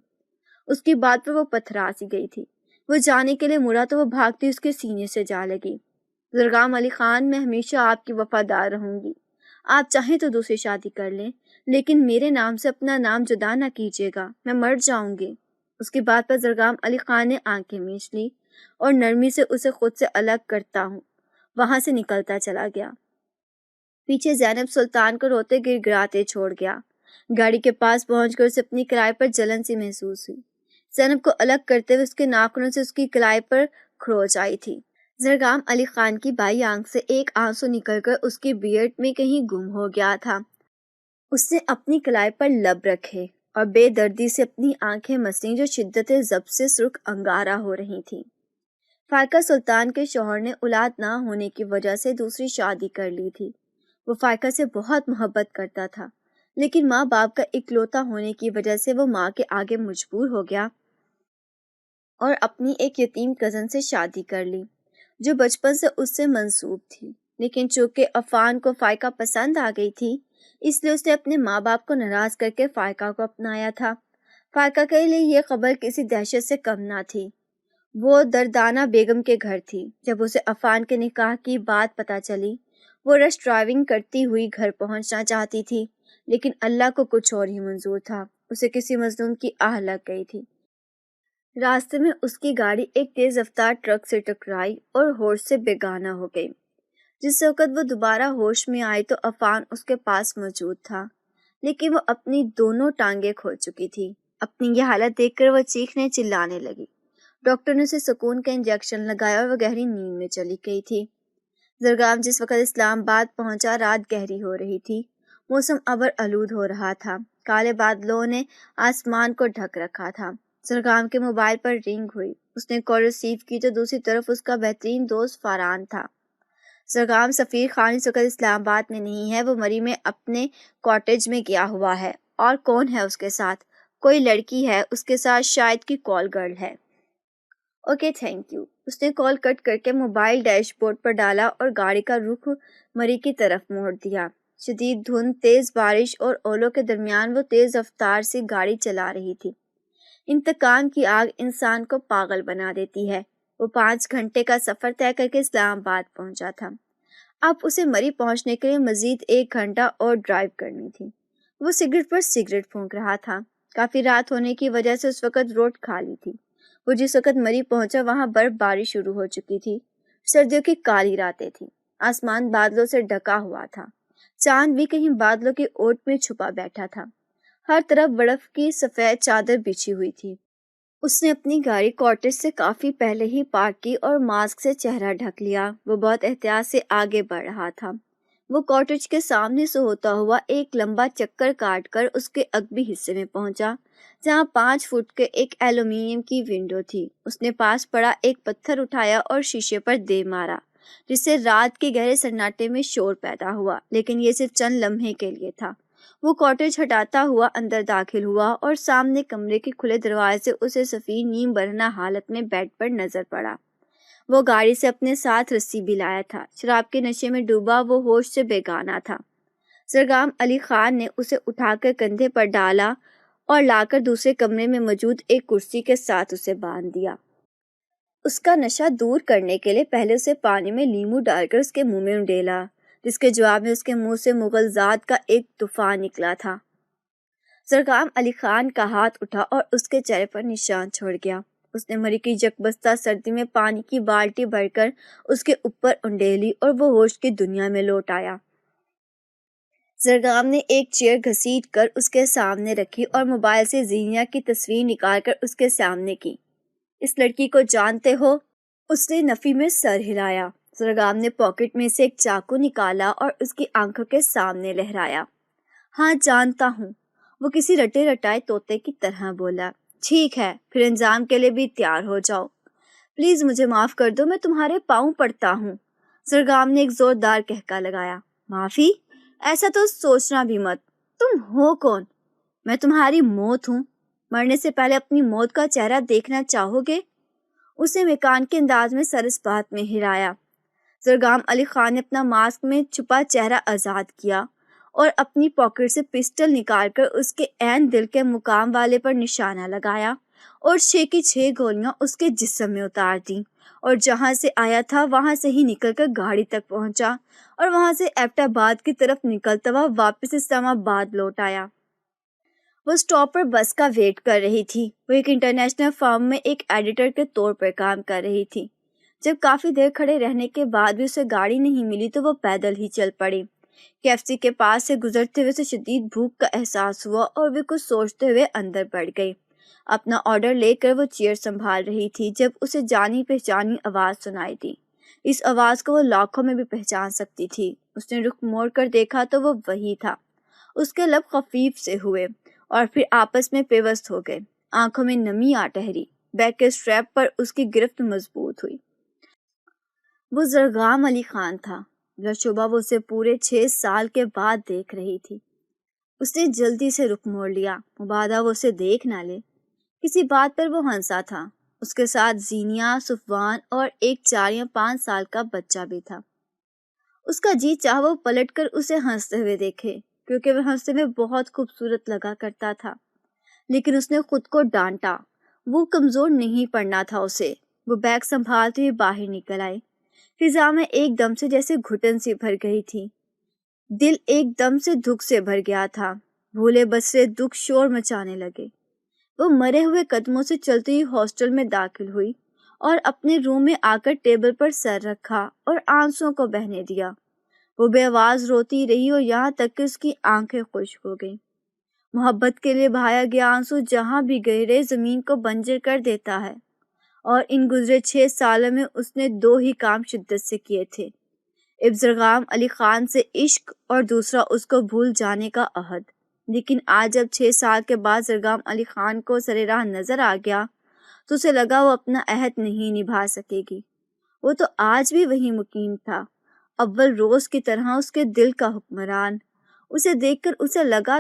اس کی بات پر وہ پتھرا سی گئی تھی۔ وہ جانے کے لیے مڑا تو وہ بھاگتی اس کے سینے سے جا لگی۔ زرگام علی خان، میں ہمیشہ آپ کی وفادار رہوں گی۔ آپ چاہیں تو دوسری شادی کر لیں، لیکن میرے نام سے اپنا نام جدا نہ کیجیے گا، میں مر جاؤں گی۔ اس کی بات پر زرگام علی خان نے آنکھیں میچ لی اور نرمی سے اسے خود سے الگ کرتا ہوں وہاں سے نکلتا چلا گیا۔ پیچھے زینب سلطان کو روتے گر گراتے چھوڑ گیا۔ گاڑی کے پاس پہنچ کر اسے اپنی کلائی پر جلن سی محسوس ہوئی۔ زینب کو الگ کرتے ہوئے اس کے ناخنوں سے اس کی کلائی پر کھروچ آئی تھی۔ زرگام علی خان کی بائیں آنکھ سے ایک آنسو نکل کر اس کی بیئرڈ میں کہیں گم ہو گیا تھا۔ اس نے اپنی کلائی پر لب رکھے اور بے دردی سے اپنی آنکھیں مسلیں جو شدت ضبط سے سرخ انگارہ ہو رہی تھیں۔ فائقہ سلطان کے شوہر نے اولاد نہ ہونے کی وجہ سے دوسری شادی کر لی تھی۔ وہ فائقہ سے بہت محبت کرتا تھا، لیکن ماں باپ کا اکلوتا ہونے کی وجہ سے وہ ماں کے آگے مجبور ہو گیا اور اپنی ایک یتیم کزن سے شادی کر لی جو بچپن سے اس سے منسوب تھی، لیکن چونکہ عفان کو فائقہ پسند آ گئی تھی اس لیے اس نے اپنے ماں باپ کو ناراض کر کے فائقہ کو اپنایا تھا۔ فائقہ کے لیے یہ خبر کسی دہشت سے کم نہ تھی۔ وہ دردانہ بیگم کے گھر تھی۔ جب اسے عفان کے نکاح کی بات پتہ چلی وہ رش ڈرائیونگ کرتی ہوئی گھر پہنچنا چاہتی تھی، لیکن اللہ کو کچھ اور ہی منظور تھا۔ اسے کسی مظلوم کی آہ لگ گئی تھی۔ راستے میں اس کی گاڑی ایک تیز رفتار ٹرک سے ٹکرائی اور ہوش سے بیگانہ ہو گئی۔ جس وقت وہ دوبارہ ہوش میں آئی تو عفان اس کے پاس موجود تھا، لیکن وہ اپنی دونوں ٹانگیں کھو چکی تھی۔ اپنی یہ حالت دیکھ کر وہ چیخنے چلانے لگی۔ ڈاکٹر نے اسے سکون کا انجیکشن لگایا اور وہ گہری نیند میں چلی گئی تھی۔ زرگام جس وقت اسلام آباد پہنچا رات گہری ہو رہی تھی۔ موسم ابر آلود ہو رہا تھا۔ کالے بادلوں نے آسمان کو ڈھک رکھا تھا۔ زرگام کے موبائل پر رنگ ہوئی۔ اس نے کال ریسیو کی تو دوسری طرف اس کا بہترین دوست فاران تھا۔ زرگام سفیر خان اس وقت اسلام آباد میں نہیں ہے، وہ مری میں اپنے کاٹیج میں گیا ہوا ہے۔ اور کون ہے اس کے ساتھ؟ کوئی لڑکی ہے اس کے ساتھ، شاید کی کال گرل ہے۔ Okay thank you. اس نے کال کٹ کر کے موبائل ڈیش بورڈ پر ڈالا اور گاڑی کا رخ مری کی طرف موڑ دیا۔ شدید دھند، تیز بارش اور اولوں کے درمیان وہ تیز رفتار سے گاڑی چلا رہی تھی۔ انتقام کی آگ انسان کو پاگل بنا دیتی ہے۔ وہ 5 گھنٹے کا سفر طے کر کے اسلام آباد پہنچا تھا۔ اب اسے مری پہنچنے کے لیے مزید 1 گھنٹہ اور ڈرائیو کرنی تھی۔ وہ سگریٹ پر سگریٹ پھونک رہا تھا۔ کافی رات ہونے کی وجہ سے اس وقت روڈ خالی تھی۔ وہ جس وقت مری پہنچا وہاں برف باری شروع ہو چکی تھی۔ سردیوں کی کالی راتیں تھیں۔ آسمان بادلوں سے ڈھکا ہوا تھا۔ چاند بھی کہیں بادلوں کی اوٹ میں چھپا بیٹھا تھا۔ ہر طرف برف کی سفید چادر بچھی ہوئی تھی۔ اس نے اپنی گاڑی کاٹیج سے کافی پہلے ہی پارک کی اور ماسک سے چہرہ ڈھک لیا۔ وہ بہت احتیاط سے آگے بڑھ رہا تھا۔ وہ کاٹیج کے سامنے سے ہوتا ہوا ایک لمبا چکر کاٹ کر اس کے عقبی حصے میں پہنچا جہاں 5 فٹ کے ایک ایلومینیم کی ونڈو تھی۔ اس نے پاس پڑا ایک پتھر اٹھایا اور شیشے پر دے مارا، جس سے رات کے گہرے سناٹے میں شور پیدا ہوا، لیکن یہ صرف چند لمحے کے لیے تھا۔ وہ کاٹیج ہٹاتا ہوا اندر داخل ہوا اور سامنے کمرے کے کھلے دروازے سے اسے سفیر نیم برہنہ حالت میں بیڈ پر نظر پڑا۔ وہ گاڑی سے اپنے ساتھ رسی بھی لایا تھا۔ شراب کے نشے میں ڈوبا وہ ہوش سے بیگانہ تھا۔ زرگام علی خان نے اسے اٹھا کر کندھے پر ڈالا اور لا کر دوسرے کمرے میں موجود ایک کرسی کے ساتھ اسے باندھ دیا۔ اس کا نشہ دور کرنے کے لیے پہلے اسے پانی میں لیمو ڈال کر اس کے منہ میں انڈیلا، جس کے جواب میں اس کے منہ سے مغلظات کا ایک طوفان نکلا تھا۔ زرگام علی خان کا ہاتھ اٹھا اور اس کے چہرے پر نشان چھوڑ گیا۔ اس نے مری کی یکبستہ سردی میں پانی کی بالٹی بھر کر اس کے اوپر انڈیلی اور وہ ہوش کی دنیا میں لوٹ آیا۔ زرگام نے ایک چیئر گھسیٹ کر اس کے سامنے رکھی اور موبائل سے زینیا کی تصویر نکال کر اس کے سامنے کی۔ اس لڑکی کو جانتے ہو؟ اس نے نفی میں سر ہلایا۔ زرگام نے پاکٹ میں سے ایک چاقو نکالا اور اس کی آنکھوں کے سامنے لہرایا۔ ہاں جانتا ہوں، وہ کسی رٹے رٹائے طوطے کی طرح بولا۔ ٹھیک ہے، پھر انجام کے لیے بھی تیار ہو جاؤ۔ پلیز مجھے معاف کر دو، میں تمہارے پاؤں پڑتا ہوں۔ زرگام نے ایک زوردار کہکا لگایا۔ معافی؟ ایسا تو سوچنا بھی مت۔ تم ہو کون؟ میں تمہاری موت ہوں۔ مرنے سے پہلے اپنی موت کا چہرہ دیکھنا چاہو گے؟ اس نے میکان کے انداز میں سر اس بات میں ہلایا۔ زرگام علی خان نے اپنا ماسک میں چھپا چہرہ آزاد کیا اور اپنی پاکٹ سے پسٹل نکال کر اس کے عین دل کے مقام والے پر نشانہ لگایا اور 6 کی 6 گولیاں اس کے جسم میں اتار دیں اور جہاں سے آیا تھا وہاں سے ہی نکل کر گاڑی تک پہنچا اور وہاں سے ایبٹ آباد کی طرف نکلتا ہوا واپس اسلام آباد لوٹ آیا۔ وہ اسٹاپ پر بس کا ویٹ کر رہی تھی۔ وہ ایک انٹرنیشنل فرم میں ایک ایڈیٹر کے طور پر کام کر رہی تھی۔ جب کافی دیر کھڑے رہنے کے بعد بھی اسے گاڑی نہیں ملی تو وہ پیدل ہی چل پڑی۔ KFC کے پاس سے گزرتے ہوئے اسے شدید بھوک کا احساس ہوا اور وہ کچھ سوچتے ہوئے اندر بڑھ گئی۔ اپنا آرڈر لے کر وہ چیئر سنبھال رہی تھی جب اسے جانی پہچانی آواز سنائی دی۔ اس آواز کو وہ لاکھوں میں بھی پہچان سکتی تھی۔ اس نے رخ موڑ کر دیکھا تو وہ وہی تھا۔ اس کے لب خفیف سے ہوئے اور پھر آپس میں پیوست ہو گئے۔ آنکھوں میں نمی آ ٹھہری۔ بیگ کے اسٹریپ پر اس کی گرفت مضبوط ہوئی۔ وہ زرگام علی خان تھا۔ بلاشبہ وہ اسے پورے 6 سال کے بعد دیکھ رہی تھی۔ اس نے جلدی سے رخ موڑ لیا، مبادا وہ اسے دیکھ نہ لے۔ کسی بات پر وہ ہنسا تھا۔ اس کے ساتھ زینیا، صفوان اور ایک 4 یا 5 سال کا بچہ بھی تھا۔ اس کا جی چاہا وہ پلٹ کر اسے ہنستے ہوئے دیکھے، کیونکہ وہ ہنستے میں بہت خوبصورت لگا کرتا تھا، لیکن اس نے خود کو ڈانٹا۔ وہ کمزور نہیں پڑنا تھا اسے۔ وہ بیگ سنبھالتے ہوئے باہر نکل آئی۔ فضا میں ایک دم سے جیسے گھٹن سی بھر گئی تھی، دل ایک دم سے دکھ سے بھر گیا تھا، بھولے بسرے دکھ شور مچانے لگے۔ وہ مرے ہوئے قدموں سے چلتی ہوئی ہاسٹل میں داخل ہوئی اور اپنے روم میں آ کر ٹیبل پر سر رکھا اور آنسوؤں کو بہنے دیا۔ وہ بے آواز روتی رہی اور یہاں تک کہ اس کی آنکھیں خشک ہو گئیں۔ محبت کے لیے بہایا گیا آنسو جہاں بھی گہرے زمین کو بنجر کر دیتا ہے، اور ان گزرے 6 سالوں میں اس نے 2 ہی کام شدت سے کیے تھے: ایک زرغام علی خان سے عشق اور دوسرا اس کو بھول جانے کا عہد۔ لیکن آج جب 6 سال کے بعد زرغام علی خان کو سر راہ نظر آ گیا تو اسے لگا وہ اپنا عہد نہیں نبھا سکے گی۔ وہ تو آج بھی وہی مقیم تھا، اول روز کی طرح اس کے دل کا حکمران۔ اسے دیکھ کر اسے لگا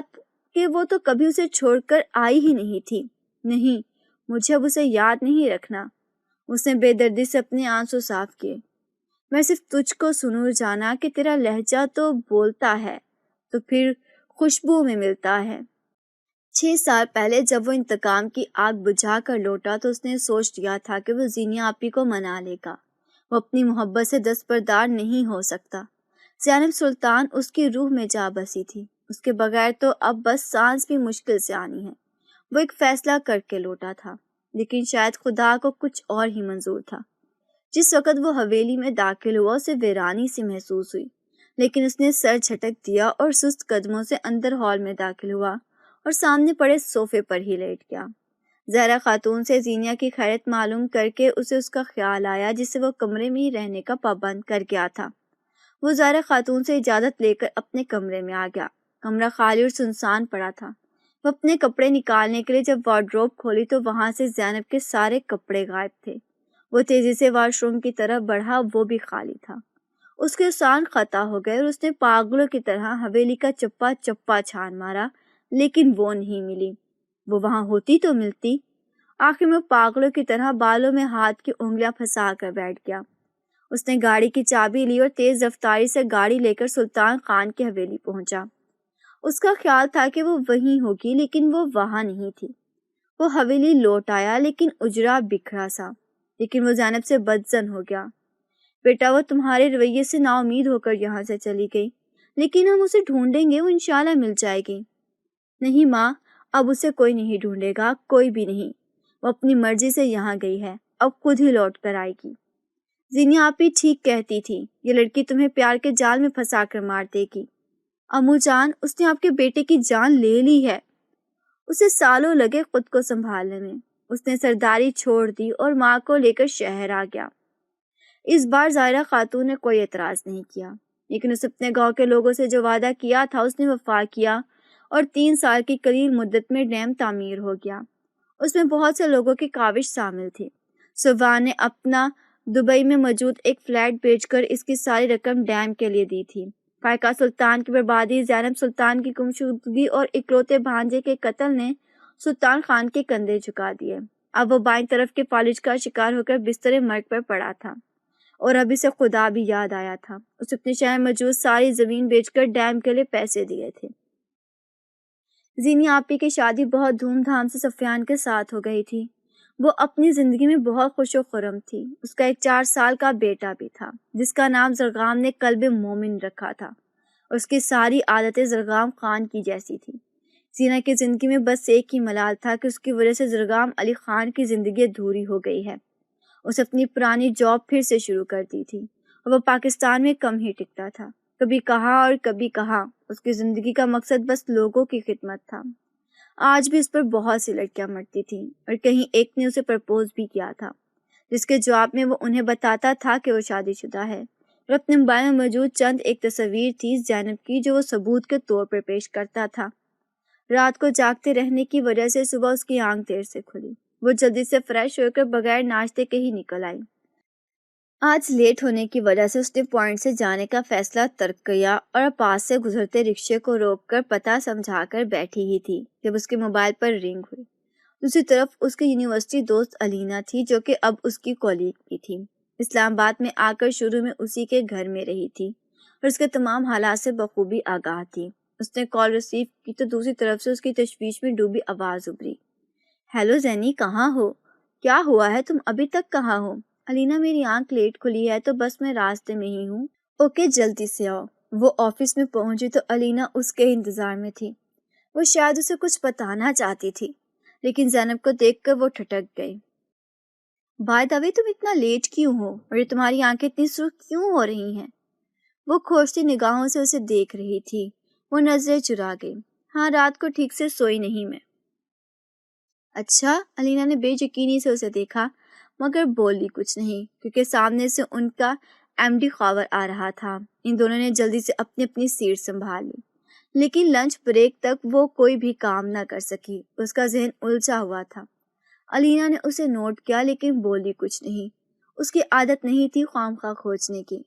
کہ وہ تو کبھی اسے چھوڑ کر آئی ہی نہیں تھی۔ نہیں، مجھے اب اسے یاد نہیں رکھنا۔ اس نے بے دردی سے اپنے آنسو صاف کیے۔ میں صرف تجھ کو سنوں جانا کہ تیرا لہجہ تو بولتا ہے تو پھر خوشبو میں ملتا ہے۔ 6 سال پہلے جب وہ انتقام کی آگ بجھا کر لوٹا تو اس نے سوچ لیا تھا کہ وہ زینیا آپی کو منا لے گا۔ وہ اپنی محبت سے دستبردار نہیں ہو سکتا۔ زینب سلطان اس کی روح میں جا بسی تھی، اس کے بغیر تو اب بس سانس بھی مشکل سے آنی ہے۔ وہ ایک فیصلہ کر کے لوٹا تھا، لیکن شاید خدا کو کچھ اور ہی منظور تھا۔ جس وقت وہ حویلی میں داخل ہوا اسے ویرانی سی محسوس ہوئی، لیکن اس نے سر جھٹک دیا اور سست قدموں سے اندر ہال میں داخل ہوا اور سامنے پڑے صوفے پر ہی لیٹ گیا۔ زہرا خاتون سے زینیا کی خیریت معلوم کر کے اسے اس کا خیال آیا جسے وہ کمرے میں ہی رہنے کا پابند کر گیا تھا۔ وہ زہرا خاتون سے اجازت لے کر اپنے کمرے میں آ گیا۔ کمرہ خالی اور سنسان پڑا تھا۔ وہ اپنے کپڑے نکالنے کے لیے جب وارڈروب کھولی تو وہاں سے زینب کے سارے کپڑے غائب تھے۔ وہ تیزی سے واش روم کی طرف بڑھا، وہ بھی خالی تھا۔ اس کے سان خطا ہو گئے اور اس نے پاگلوں کی طرح حویلی کا چپا چپا چھان مارا، لیکن وہ نہیں ملی۔ وہ وہاں ہوتی تو ملتی۔ آخر میں پاگلوں کی طرح بالوں میں ہاتھ کی انگلیاں پھنسا کر بیٹھ گیا۔ اس نے گاڑی کی چابی لی اور تیز رفتاری سے گاڑی لے کر سلطان خان کی حویلی پہنچا۔ اس کا خیال تھا کہ وہ وہیں ہوگی، لیکن وہ وہاں نہیں تھی۔ وہ حویلی لوٹ آیا، لیکن اجڑا بکھرا سا۔ لیکن وہ زینب سے بدظن ہو گیا۔ بیٹا، وہ تمہارے رویے سے نا امید ہو کر یہاں سے چلی گئی، لیکن ہم اسے ڈھونڈیں گے، وہ انشاءاللہ مل جائے گی۔ نہیں ماں، اب اسے کوئی نہیں ڈھونڈے گا، کوئی بھی نہیں۔ وہ اپنی مرضی سے یہاں گئی ہے، اب خود ہی لوٹ کر آئے گی۔ زینیا آپی ٹھیک کہتی تھی، یہ لڑکی تمہیں پیار کے جال میں پھنسا کر مار دے گی۔ امو جان، اس نے آپ کے بیٹے کی جان لے لی ہے۔ اسے سالوں لگے خود کو سنبھالنے میں۔ اس نے سرداری چھوڑ دی اور ماں کو لے کر شہر آ گیا۔ اس بار ظاہرہ خاتون نے کوئی اعتراض نہیں کیا، لیکن اس اپنے گاؤں کے لوگوں سے جو وعدہ کیا تھا اس نے وفا کیا، اور 3 سال کی قلیل مدت میں ڈیم تعمیر ہو گیا۔ اس میں بہت سے لوگوں کی کاوش شامل تھی۔ صفوان نے اپنا دبئی میں موجود ایک فلیٹ بیچ کر اس کی ساری رقم ڈیم کے لیے دی تھی۔ فائقہ سلطان کی بربادی، زینب سلطان کی گمشدگی اور اکلوتے بھانجے کے قتل نے سلطان خان کے کندھے جھکا دیے۔ اب وہ بائیں طرف کے فالج کا شکار ہو کر بستر مرگ پر پڑا تھا، اور اب اسے خدا بھی یاد آیا تھا۔ اس اپنے شہر موجود ساری زمین بیچ کر ڈیم کے لیے پیسے دیے تھے۔ زینیا آپی کی شادی بہت دھوم دھام سے سفیان کے ساتھ ہو گئی تھی۔ وہ اپنی زندگی میں بہت خوش و خرم تھی۔ اس کا ایک 4 سال کا بیٹا بھی تھا جس کا نام زرغام نے قلب مومن رکھا تھا۔ اس کی ساری عادتیں زرغام خان کی جیسی تھی۔ زینہ کی زندگی میں بس ایک ہی ملال تھا کہ اس کی وجہ سے زرغام علی خان کی زندگی ادھوری ہو گئی ہے۔ اس اپنی پرانی جاب پھر سے شروع کر دی تھی اور وہ پاکستان میں کم ہی ٹکتا تھا۔ کبھی کہاں اور کبھی کہاں۔ اس کی زندگی کا مقصد بس لوگوں کی خدمت تھا۔ آج بھی اس پر بہت سی لڑکیاں مرتی تھیں، اور کہیں ایک نے اسے پرپوز بھی کیا تھا، جس کے جواب میں وہ انہیں بتاتا تھا کہ وہ شادی شدہ ہے، اور اپنے موبائل میں موجود چند ایک تصویر تھی زینب کی جو وہ ثبوت کے طور پر پیش کرتا تھا۔ رات کو جاگتے رہنے کی وجہ سے صبح اس کی آنکھ دیر سے کھلی۔ وہ جلدی سے فریش ہو کر بغیر ناشتے کے ہی نکل آئی۔ آج لیٹ ہونے کی وجہ سے اس نے پوائنٹ سے جانے کا فیصلہ ترک کیا اور پاس سے گزرتے رکشے کو روک کر پتہ سمجھا کر بیٹھی ہی تھی جب اس کے موبائل پر رنگ ہوئی۔ دوسری طرف اس کی یونیورسٹی دوست علینا تھی جو کہ اب اس کی کولیگ بھی تھی۔ اسلام آباد میں آ کر شروع میں اسی کے گھر میں رہی تھی اور اس کے تمام حالات سے بخوبی آگاہ تھی۔ اس نے کال ریسیو کی تو دوسری طرف سے اس کی تشویش میں ڈوبی آواز ابھری، ہیلو زینی، کہاں ہو؟ کیا ہوا ہے؟ تم ابھی تک کہاں ہو؟ علینا، میری آنکھ لیٹ کھلی ہے تو بس میں راستے میں ہی ہوں۔ اوکے، جلدی سے آؤ۔ وہ آفس میں پہنچی تو علینا اس کے انتظار میں تھی۔ وہ شاید اسے کچھ بتانا چاہتی تھی لیکن زینب کو دیکھ کر وہ ٹھٹک گئی۔ بائی دا وے، تم اتنا لیٹ کیوں ہو اور یہ تمہاری آنکھیں اتنی سرخ کیوں ہو رہی ہیں؟ وہ کھوجتی نگاہوں سے اسے دیکھ رہی تھی۔ وہ نظریں چرا گئی۔ ہاں، رات کو ٹھیک سے سوئی نہیں میں۔ اچھا؟ علینا نے بے یقینی سے اسے دیکھا مگر بولی کچھ نہیں کیونکہ سامنے سے ان کا ایم ڈی خاور آ رہا تھا۔ ان دونوں نے جلدی سے اپنی اپنی سیٹ سنبھال لی لیکن لنچ بریک تک وہ کوئی بھی کام نہ کر سکی۔ اس کا ذہن الجھا ہوا تھا۔ علینا نے اسے نوٹ کیا لیکن بولی کچھ نہیں۔ اس کی عادت نہیں تھی خواہ کھوجنے کی۔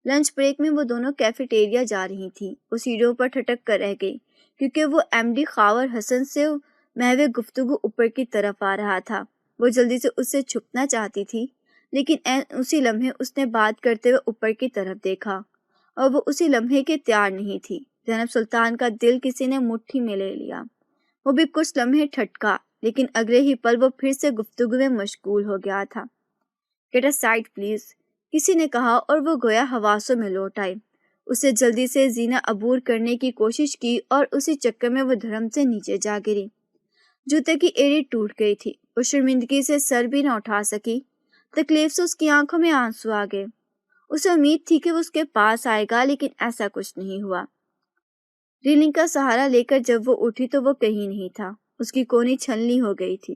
لنچ بریک میں وہ دونوں کیفیٹیریا جا رہی تھیں۔ وہ سیڑھیوں پر ٹھٹک کر رہ گئی کیونکہ وہ ایم ڈی خاور حسن سے محو گفتگو اوپر کی طرف آ رہا تھا۔ وہ جلدی سے اس سے چھپنا چاہتی تھی لیکن اسی لمحے اس نے بات کرتے ہوئے اوپر کی طرف دیکھا اور وہ اسی لمحے کے تیار نہیں تھی۔ زینب سلطان کا دل کسی نے مٹھی میں لے لیا۔ وہ بھی کچھ لمحے ٹھٹکا لیکن اگلے ہی پل وہ پھر سے گفتگو میں مشغول ہو گیا تھا۔ گیٹ اے سائڈ پلیز، کسی نے کہا اور وہ گویا حواسوں میں لوٹ آئی۔ اسے جلدی سے زینہ عبور کرنے کی کوشش کی اور اسی چکر میں وہ دھڑم سے نیچے جا گری۔ جوتے کی ایڑی ٹوٹ گئی تھی۔ وہ شرمندگی سے سر بھی نہ اٹھا سکی۔ تکلیف سے اس کی آنکھوں میں آنسو آ گئے۔ اسے امید تھی کہ وہ اس کے پاس آئے گا لیکن ایسا کچھ نہیں ہوا۔ ریلنگ کا سہارا لے کر جب وہ اٹھی تو وہ کہیں نہیں تھا۔ اس کی کونی چھلنی ہو گئی تھی۔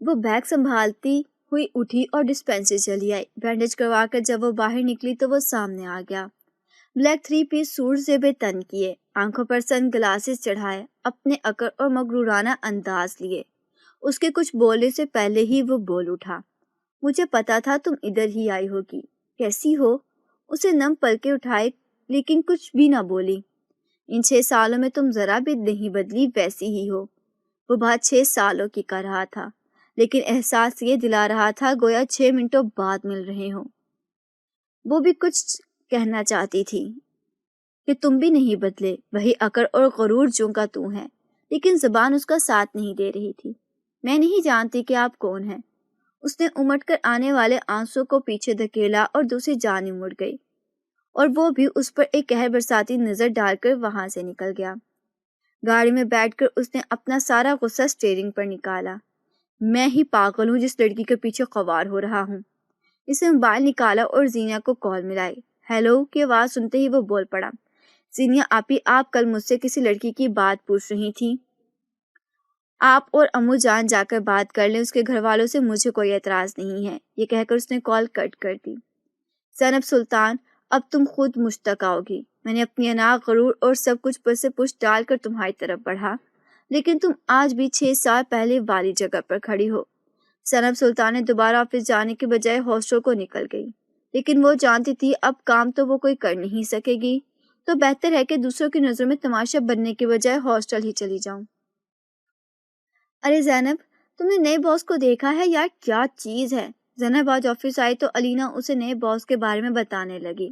وہ بیگ سنبھالتی ہوئی اٹھی اور ڈسپینسری چلی آئی۔ بینڈیج کروا کر جب وہ باہر نکلی تو وہ سامنے آ گیا۔ بلیک 3 پیس سوٹ زیب تن کیے، آنکھوں پر سن گلاسز چڑھائے، اپنے اکڑ اور مغرورانہ انداز لیے۔ اس کے کچھ بولنے سے پہلے ہی وہ بول اٹھا، مجھے پتا تھا تم ادھر ہی آئی ہوگی۔ کیسی ہو؟ اسے نم پلکیں اٹھائے لیکن کچھ بھی نہ بولی۔ ان 6 سالوں میں تم ذرا بھی نہیں بدلی، ویسی ہی ہو۔ وہ بات 6 سالوں کی کر رہا تھا لیکن احساس یہ دلا رہا تھا گویا 6 منٹوں بعد مل رہے ہوں۔ وہ بھی کچھ کہنا چاہتی تھی کہ تم بھی نہیں بدلے، وہی اکڑ اور غرور جو کا تو ہے، لیکن زبان اس کا ساتھ نہیں دے رہی تھی۔ میں نہیں جانتی کہ آپ کون ہیں۔ اس نے امٹ کر آنے والے آنسو کو پیچھے دھکیلا اور دوسری جانب مڑ گئی اور وہ بھی اس پر ایک قہر برساتی نظر ڈال کر وہاں سے نکل گیا۔ گاڑی میں بیٹھ کر اس نے اپنا سارا غصہ سٹیئرنگ پر نکالا۔ میں ہی پاگل ہوں جس لڑکی کے پیچھے خوار ہو رہا ہوں۔ اسے موبائل نکالا اور زینیا کو کال ملائی۔ ہیلو کی آواز سنتے ہی وہ بول پڑا، زینیا آپی، آپ کل مجھ سے کسی لڑکی کی بات پوچھ رہی تھی۔ آپ اور امو جان جا کر بات کر لیں، اس کے گھر والوں سے مجھے کوئی اعتراض نہیں ہے۔ یہ کہہ کر اس نے کال کٹ کر دی۔ زینب سلطان، اب تم خود مشتاق ہوگی۔ میں نے اپنی انا، غرور اور سب کچھ پر سے پشت ڈال کر تمہاری طرف بڑھا لیکن تم آج بھی 6 سال پہلے والی جگہ پر کھڑی ہو۔ زینب سلطان نے دوبارہ آفس جانے کے بجائے ہاسٹل کو نکل گئی لیکن وہ جانتی تھی اب کام تو وہ کوئی کر نہیں سکے گی، تو بہتر ہے کہ دوسروں کی نظروں میں تماشا بننے کے بجائے ہاسٹل ہی چلی جاؤں۔ ارے زینب، تم نے نئے باس کو دیکھا ہے یار؟ کیا چیز ہے۔ زینب آج آفس آئی تو علینا اسے نئے باس کے بارے میں بتانے لگی۔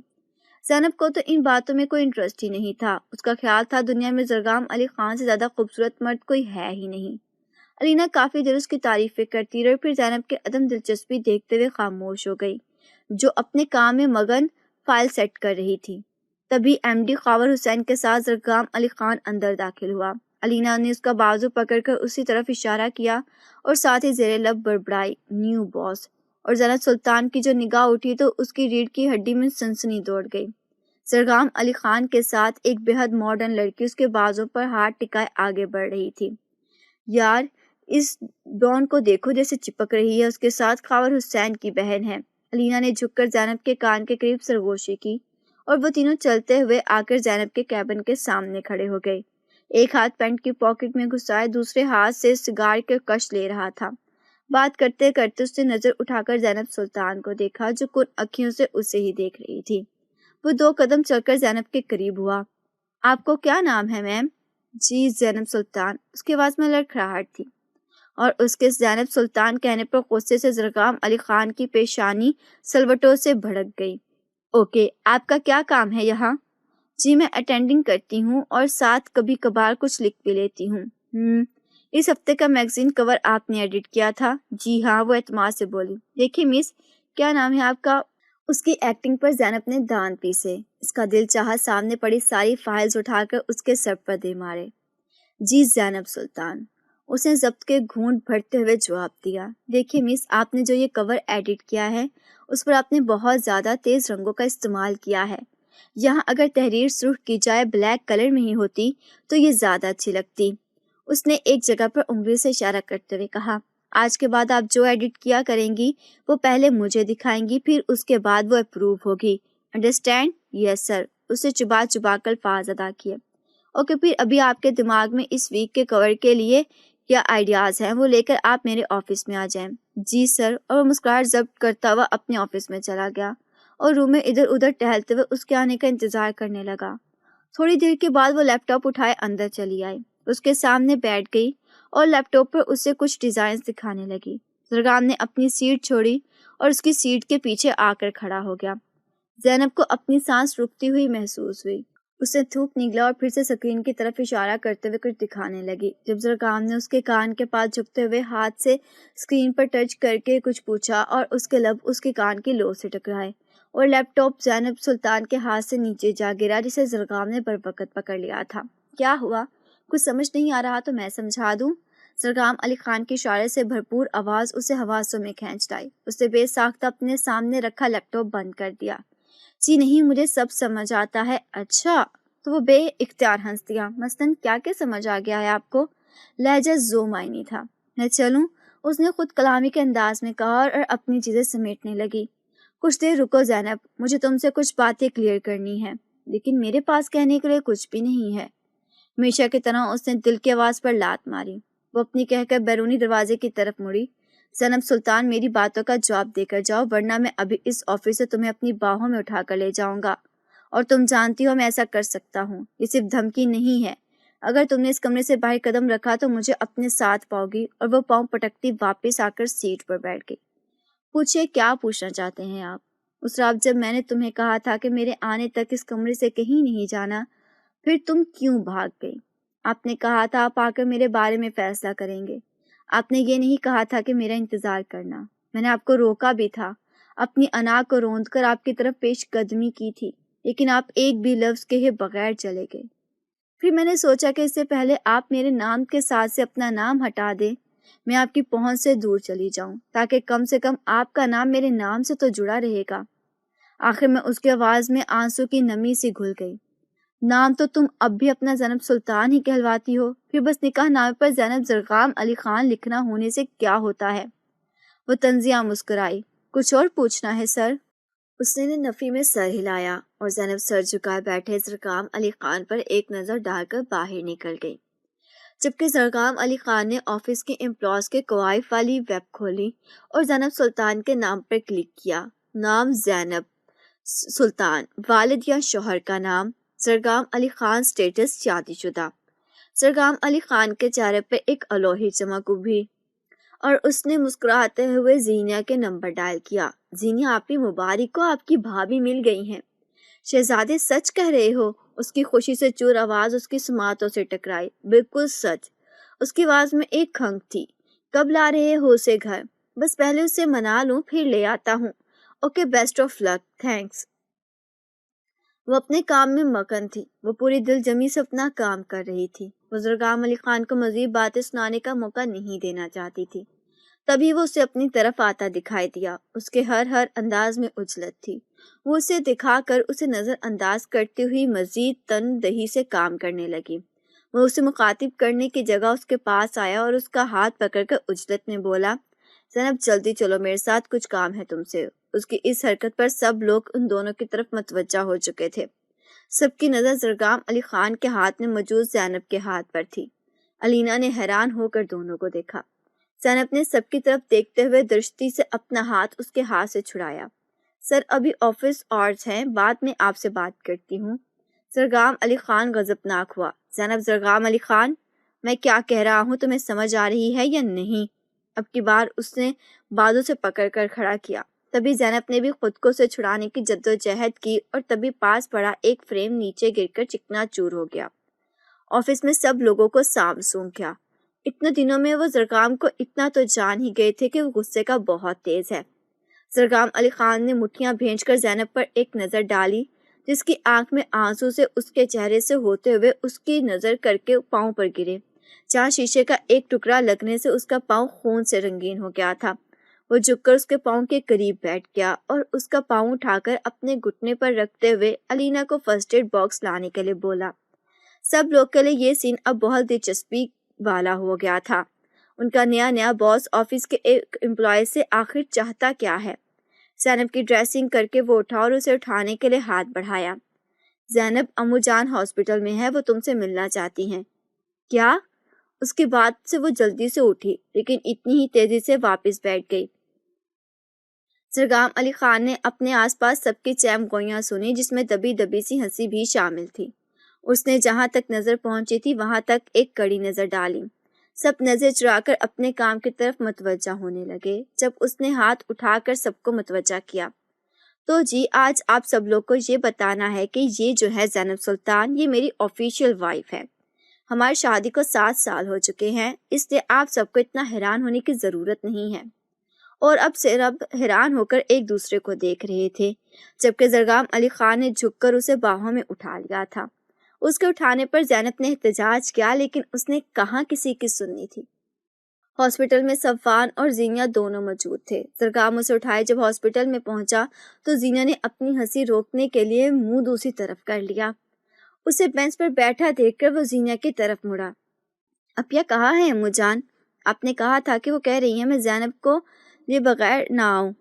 زینب کو تو ان باتوں میں کوئی انٹرسٹ ہی نہیں تھا۔ اس کا خیال تھا دنیا میں زرگام علی خان سے زیادہ خوبصورت مرد کوئی ہے ہی نہیں۔ علینا کافی دیر اس کی تعریفیں کرتی رہی، پھر زینب کے عدم دلچسپی دیکھتے ہوئے خاموش ہو گئی جو اپنے کام میں مگن فائل سیٹ کر رہی تھی۔ تبھی ایم ڈی خاور حسین کے ساتھ زرگام علی خان اندر داخل ہوا۔ علینا نے اس کا بازو پکڑ کر اسی طرف اشارہ کیا اور ساتھ ہی زیر لب بڑبڑائی، نیو باس۔ اور زینب سلطان کی جو نگاہ اٹھی تو اس کی ریڑھ کی ہڈی میں سنسنی دوڑ گئی۔ زرگام علی خان کے ساتھ ایک بے حد ماڈرن لڑکی اس کے بازوں پر ہاتھ ٹکائے آگے بڑھ رہی تھی۔ یار اس ڈان کو دیکھو جیسے چپک رہی ہے، اس کے ساتھ خاور حسین کی بہن ہے۔ علینا نے جھک کر زینب کے کان کے قریب سرگوشی کی اور وہ تینوں چلتے ہوئے آ کر زینب کے کیبن کے سامنے کھڑے ہو گئے۔ ایک ہاتھ پینٹ کی پاکٹ میں گھسائے دوسرے ہاتھ سے سگار کے کش لے رہا تھا۔ بات کرتے کرتے اس نے نظر اٹھا کر زینب سلطان کو دیکھا جو کن اکھیوں سے اسے ہی دیکھ رہی تھی۔ وہ 2 قدم چل کر زینب کے قریب ہوا۔ آپ کو کیا نام ہے میم؟ جی زینب سلطان، اس کی آواز میں لڑکھڑاہٹ تھی۔ اور اس کے زینب سلطان کہنے پر غصے سے زرگام علی خان کی پیشانی سلوٹوں سے بھڑک گئی۔ اوکے، آپ کا کیا کام ہے یہاں؟ جی میں اٹینڈنگ کرتی ہوں اور ساتھ کبھی کبھار کچھ لکھ بھی لیتی ہوں۔ اس ہفتے کا میگزین کور آپ نے ایڈٹ کیا تھا؟ جی ہاں، وہ اعتماد سے بولی۔ دیکھیے مس، کیا نام ہے آپ کا؟ اس کی ایکٹنگ پر زینب نے دان پیسے۔ اس کا دل چاہا سامنے پڑی ساری فائلز اٹھا کر اس کے سر پر دے مارے۔ جی زینب سلطان، اس نے ضبط کے گھونٹ بھرتے ہوئے جواب دیا۔ دیکھیے مس، آپ نے جو یہ کور ایڈٹ کیا ہے اس پر آپ نے بہت زیادہ تیز رنگوں کا استعمال کیا ہے۔ یہاں اگر تحریر سرخ کی جائے بلیک کلر میں ہی ہوتی تو یہ زیادہ اچھی لگتی۔ اس نے ایک جگہ پر انگلی سے اشارہ کرتے ہوئے کہا، آج کے بعد آپ جو ایڈٹ کیا کریں گی وہ پہلے مجھے دکھائیں گی، پھر اس کے بعد وہ اپروو ہوگی۔ انڈرسٹینڈ؟ یس سر، اس نے چبا چبا کر الفاظ ادا کیے۔ اوکے، پھر ابھی آپ کے دماغ میں اس ویک کے کور کے لیے کیا آئیڈیاز ہیں وہ لے کر آپ میرے آفس میں آ جائیں۔ جی سر، اور وہ مسکراہٹ ضبط کرتا ہوا اپنے آفس میں چلا گیا اور روم میں ادھر ادھر ٹہلتے ہوئے اس کے آنے کا انتظار کرنے لگا۔ تھوڑی دیر کے بعد وہ لیپ ٹاپ اٹھائے اندر چلی آئی، اس کے سامنے بیٹھ گئی اور لیپ ٹاپ پر اسے کچھ ڈیزائنز دکھانے لگی۔ زرگام نے اپنی سیٹ چھوڑی اور اس کی سیٹ کے پیچھے آ کر کھڑا ہو گیا۔ زینب کو اپنی سانس رکتی ہوئی محسوس ہوئی۔ اس نے تھوک نگلا اور پھر سے اسکرین کی طرف اشارہ کرتے ہوئے کچھ دکھانے لگی۔ جب زرگام نے اس کے کان کے پاس جھکتے ہوئے ہاتھ سے اسکرین پر ٹچ کر کے کچھ پوچھا اور اس کے لب اس کے کان کی لو سے ٹکرائے اور لیپ ٹاپ زینب سلطان کے ہاتھ سے نیچے جا گرا جسے زرگام نے بروقت پکڑ لیا تھا۔ کیا ہوا؟ کچھ سمجھ نہیں آ رہا تو میں سمجھا دوں؟ زرگام علی خان کی اشارے سے بھرپور آواز اسے حواسوں میں کھینچ لائی۔ اس نے بے ساختہ اپنے سامنے رکھا لیپ ٹاپ بند کر دیا۔ جی نہیں، مجھے سب سمجھ آتا ہے۔ اچھا، تو وہ بے اختیار ہنس دیا۔ مثلاً کیا کیا سمجھ آ گیا ہے آپ کو؟ لہجہ زو معنی تھا۔ میں چلوں؟ اس نے خود کلامی کے انداز میں کہا اور اپنی چیزیں سمیٹنے لگی۔ کچھ دیر رکو زینب، مجھے تم سے کچھ باتیں کلیئر کرنی ہے، لیکن میرے پاس کہنے کے لیے کچھ بھی نہیں ہے۔ ہمیشہ کی طرح اس نے دل کی آواز پر لات ماری۔ وہ اپنی کہہ کر بیرونی دروازے کی طرف مڑی۔ زینب سلطان، میری باتوں کا جواب دے کر جاؤ ورنہ میں ابھی اس آفس سے تمہیں اپنی باہوں میں اٹھا کر لے جاؤں گا، اور تم جانتی ہو میں ایسا کر سکتا ہوں۔ یہ صرف دھمکی نہیں ہے۔ اگر تم نے اس کمرے سے باہر قدم رکھا تو مجھے اپنے ساتھ پاؤ گی۔ اور وہ پاؤں پٹکتی واپس آ کر سیٹ پر بیٹھ گئی۔ پوچھئے کیا پوچھنا چاہتے ہیں آپ؟ اس رات جب میں نے تمہیں کہا تھا کہ میرے آنے تک اس کمرے سے کہیں نہیں جانا، پھر تم کیوں بھاگ گئی؟ آپ نے کہا تھا آپ آ کر میرے بارے میں فیصلہ کریں گے۔ آپ نے یہ نہیں کہا تھا کہ میرا انتظار کرنا۔ میں نے آپ کو روکا بھی تھا، اپنی انا کو روند کر آپ کی طرف پیش قدمی کی تھی، لیکن آپ ایک بھی لفظ کہے بغیر چلے گئے۔ پھر میں نے سوچا کہ اس سے پہلے آپ میرے نام کے ساتھ سے اپنا نام ہٹا دیں، میں آپ کی پہنچ سے دور چلی جاؤں، تاکہ کم سے کم آپ کا نام میرے نام سے تو جڑا رہے گا۔ آخر میں اس کی آواز میں آنسو کی نمی سی گھل گئی۔ نام تو تم اب بھی اپنا زینب سلطان ہی کہلواتی ہو، پھر بس نکاح نامے پر زینب زرگام علی خان لکھنا ہونے سے کیا ہوتا ہے؟ وہ طنزیہ مسکرائی۔ کچھ اور پوچھنا ہے سر؟ اس نے نفی میں سر ہلایا اور زینب سر جھکائے بیٹھے زرگام علی خان پر ایک نظر ڈال کر باہر نکل گئی، جبکہ زرگام علی خان نے آفس کے امپلائیز کے کوائف والی ویب کھولی اور زینب سلطان کے نام پر کلک کیا۔ نام زینب سلطان، والد یا شوہر کا نام زرگام علی خان، سٹیٹس شادی شدہ۔ زرگام علی خان کے چہرے پہ ایک الوہی چمک ابھری اور اس نے مسکراتے ہوئے زینیا کے نمبر ڈائل کیا۔ زینیا، آپ کی مبارک ہو، آپ کی بھابھی مل گئی ہیں۔ شہزادے سچ کہہ رہے ہو؟ اس کی خوشی سے چور آواز اس کی سماعتوں سے ٹکرائی۔ بالکل سچ۔ اس کی آواز میں ایک کھنگ تھی۔ کب لا رہے ہو اسے گھر؟ بس پہلے اسے منا لوں پھر لے آتا ہوں۔ Okay, best of luck, thanks. وہ اپنے کام میں مگن تھی، وہ پوری دل جمی سے اپنا کام کر رہی تھی۔ وہ زرگام علی خان کو مزید باتیں سنانے کا موقع نہیں دینا چاہتی تھی۔ تبھی وہ اسے اپنی طرف آتا دکھائی دیا۔ اس کے ہر انداز میں اجلت تھی۔ وہ اسے دکھا کر اسے نظر انداز کرتی ہوئی مزید تن دہی سے کام کرنے لگی۔ وہ اسے مخاطب کرنے کی جگہ اس کے پاس آیا اور اس کا ہاتھ پکڑ کر اجلت میں بولا، زینب جلدی چلو، میرے ساتھ کچھ کام ہے تم سے۔ اس کی اس حرکت پر سب لوگ ان دونوں کی طرف متوجہ ہو چکے تھے۔ سب کی نظر زرگام علی خان کے ہاتھ میں موجود زینب کے ہاتھ پر تھی۔ علینا نے حیران ہو کر دونوں کو دیکھا۔ زینب نے سب کی طرف دیکھتے ہوئے درشتی سے اپنا ہاتھ اس کے ہاتھ سے چھڑایا۔ سر، ابھی آفس آورز ہیں، بعد میں آپ سے بات کرتی ہوں۔ زرگام علی خان غضبناک ہوا۔ زینب زرگام علی خان، میں کیا کہہ رہا ہوں تمہیں سمجھ آ رہی ہے یا نہیں؟ اب کی بار اس نے بازو سے پکڑ کر کھڑا کیا۔ تبھی زینب نے بھی خود کو سے چھڑانے کی جدوجہد کی اور تبھی پاس پڑا ایک فریم نیچے گر کر چکنا چور ہو گیا۔ آفس میں سب لوگوں کو سانپ سونگ گیا۔ اتنے دنوں میں وہ زرگام کو اتنا تو جان ہی گئے تھے کہ وہ غصے کا بہت تیز ہے۔ زرگام علی خان نے مٹھیاں بھینج کر زینب پر ایک نظر ڈالی، جس کی آنکھ میں آنسو سے اس کے چہرے سے ہوتے ہوئے اس کی نظر کر کے پاؤں پر گرے، جہاں شیشے کا ایک ٹکڑا لگنے سے اس کا پاؤں خون سے رنگین ہو گیا تھا۔ وہ جھک کر اس کے پاؤں کے قریب بیٹھ گیا اور اس کا پاؤں اٹھا کر اپنے گھٹنے پر رکھتے ہوئے علینا کو فرسٹ ایڈ باکس لانے کے لیے بولا۔ سب لوگ کے لیے یہ سین اب بہت دلچسپی والا ہو گیا تھا۔ ان کا نیا باس آفس کے ایک امپلائی سے آخر چاہتا کیا ہے؟ زینب کی ڈریسنگ کر کے وہ اٹھا اور اسے اٹھانے کے لیے ہاتھ بڑھایا۔ زینب، امو جان ہاسپٹل میں ہے، وہ تم سے ملنا چاہتی ہیں۔ کیا؟ اس کی بات سے وہ جلدی سے اٹھی لیکن اتنی ہی تیزی سے واپس بیٹھ گئی۔ زرگام علی خان نے اپنے آس پاس سب کی چیم گوئیاں سنی، جس میں دبی دبی سی ہنسی بھی شامل تھی۔ اس نے جہاں تک نظر پہنچی تھی وہاں تک ایک کڑی نظر ڈالی۔ سب نظر چرا کر اپنے کام کی طرف متوجہ ہونے لگے۔ جب اس نے ہاتھ اٹھا کر سب کو متوجہ کیا، تو جی آج آپ سب لوگ کو یہ بتانا ہے کہ یہ جو ہے زینب سلطان، یہ میری آفیشیل وائف ہے۔ ہماری شادی کو 7 سال ہو چکے ہیں، اس لیے آپ سب کو اتنا حیران ہونے کی ضرورت نہیں ہے۔ اور اب صرف حیران ہو کر ایک دوسرے کو دیکھ رہے تھے، جبکہ زرگام علی خان نے جھک کر اسے باہوں میں اٹھا لیا تھا۔ اس کے اٹھانے پر زینب نے احتجاج کیا، لیکن اس نے کہاں کسی کی سننی تھی۔ ہاسپٹل میں صفوان اور زینیا دونوں موجود تھے۔ زرگام اسے اٹھائے جب ہاسپٹل میں پہنچا تو زینیا نے اپنی ہنسی روکنے کے لیے منہ دوسری طرف کر لیا۔ اسے بینچ پر بیٹھا دیکھ کر وہ زینیا کی طرف مڑا۔ اپیا کہاں ہے امو جان؟ آپ نے کہا تھا کہ وہ کہہ رہی ہیں میں زینب کو لیے بغیر نہ آؤں۔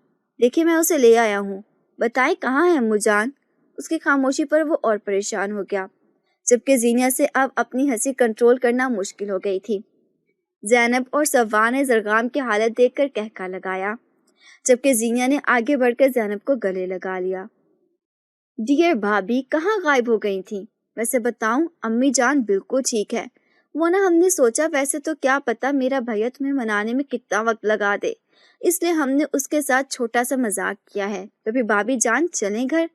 دیکھیے میں اسے لے آیا ہوں۔ بتائیں کہاں ہے امو جان؟ اس کی خاموشی پر وہ اور پریشان ہو گیا، جبکہ زینیا سے اب اپنی ہنسی کنٹرول کرنا مشکل ہو گئی تھی۔ زینب اور صفوان نے زرگام کی حالت دیکھ کر کہکا لگایا، جبکہ زینیا نے آگے بڑھ کر زینب کو گلے لگا لیا۔ ڈیئر بھابھی کہاں غائب ہو گئی تھیں؟ ویسے بتاؤں امی جان بالکل ٹھیک ہے، وہ نا ہم نے سوچا ویسے تو کیا پتا میرا بھیا تمہیں منانے میں کتنا وقت لگا دے، اس لیے ہم نے اس کے ساتھ چھوٹا سا مذاق کیا ہے، تو پھر بھابھی جان چلیں گھر؟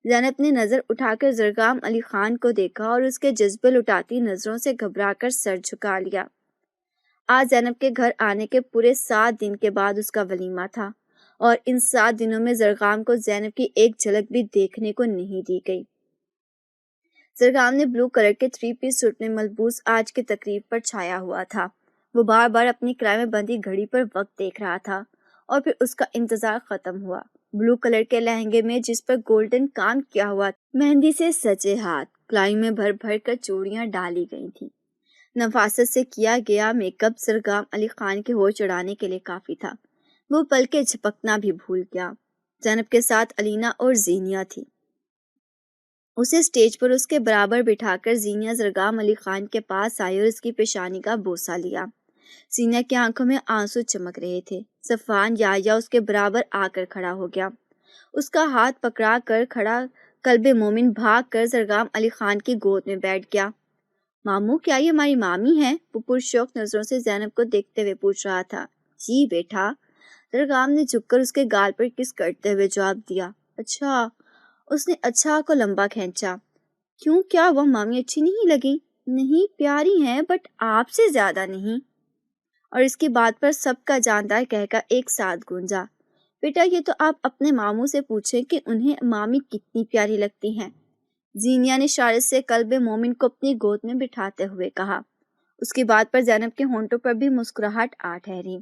زینب نے نظر اٹھا کر زرگام علی خان کو دیکھا اور اس کے جذبے لٹاتی نظروں سے گھبرا کر سر جھکا لیا۔ آج زینب کے گھر آنے کے پورے 7 دن کے بعد اس کا ولیمہ تھا، اور ان 7 دنوں میں زرگام کو زینب کی ایک جھلک بھی دیکھنے کو نہیں دی گئی۔ زرگام نے بلو کلر کے 3 پیس سوٹ میں ملبوس آج کی تقریب پر چھایا ہوا تھا۔ وہ بار بار اپنی کلائی میں بندھی گھڑی پر وقت دیکھ رہا تھا، اور پھر اس کا انتظار ختم ہوا۔ بلو کلر کے لہنگے میں جس پر گولڈن کام کیا ہوا، مہندی سے سجے ہاتھ، کلائی میں بھر بھر کر چوڑیاں ڈالی گئی تھیں۔ نفاست سے کیا گیا میک اپ زرگام علی خان کے ہوش اڑانے کے لیے کافی تھا۔ وہ پل کے جھپکنا بھی بھول گیا۔ زینب کے ساتھ علینا اور زینیا تھی۔ اسے اسٹیج پر اس کے برابر بٹھا کر زینیا زرگام علی خان کے پاس آئی اور اس کی پیشانی کا بوسہ لیا۔ زینیا کی آنکھوں میں آنسو چمک رہے تھے۔ صفوان یا اس کے برابر آ کر کھڑا ہو گیا۔ اس کا ہاتھ پکڑا کر کھڑا قلب مومن بھاگ کر زرگام علی خان کی گود میں بیٹھ گیا۔ ماموں کیا یہ ہماری مامی ہے؟ وہ پرشوق نظروں سے زینب کو دیکھتے ہوئے پوچھ رہا تھا۔ جی بیٹا، زرگام نے جھک کر اس کے گال پر کس کرتے ہوئے جواب دیا۔ اچھا، اس نے اچھا کو لمبا کھینچا۔ کیوں، کیا وہ مامی اچھی نہیں لگی؟ نہیں، پیاری ہیں بٹ آپ سے زیادہ نہیں۔ اور اس کی بات پر سب کا جاندار کہہ ایک ساتھ گونجا۔ بیٹا یہ تو آپ اپنے ماموں سے پوچھیں کہ انہیں مامی کتنی پیاری لگتی ہیں، زینیا نے اشارے سے قلب مومن کو اپنی گود میں بٹھاتے ہوئے کہا۔ اس کی بات پر زینب کے ہونٹوں پر بھی مسکراہٹ آ ٹھہری۔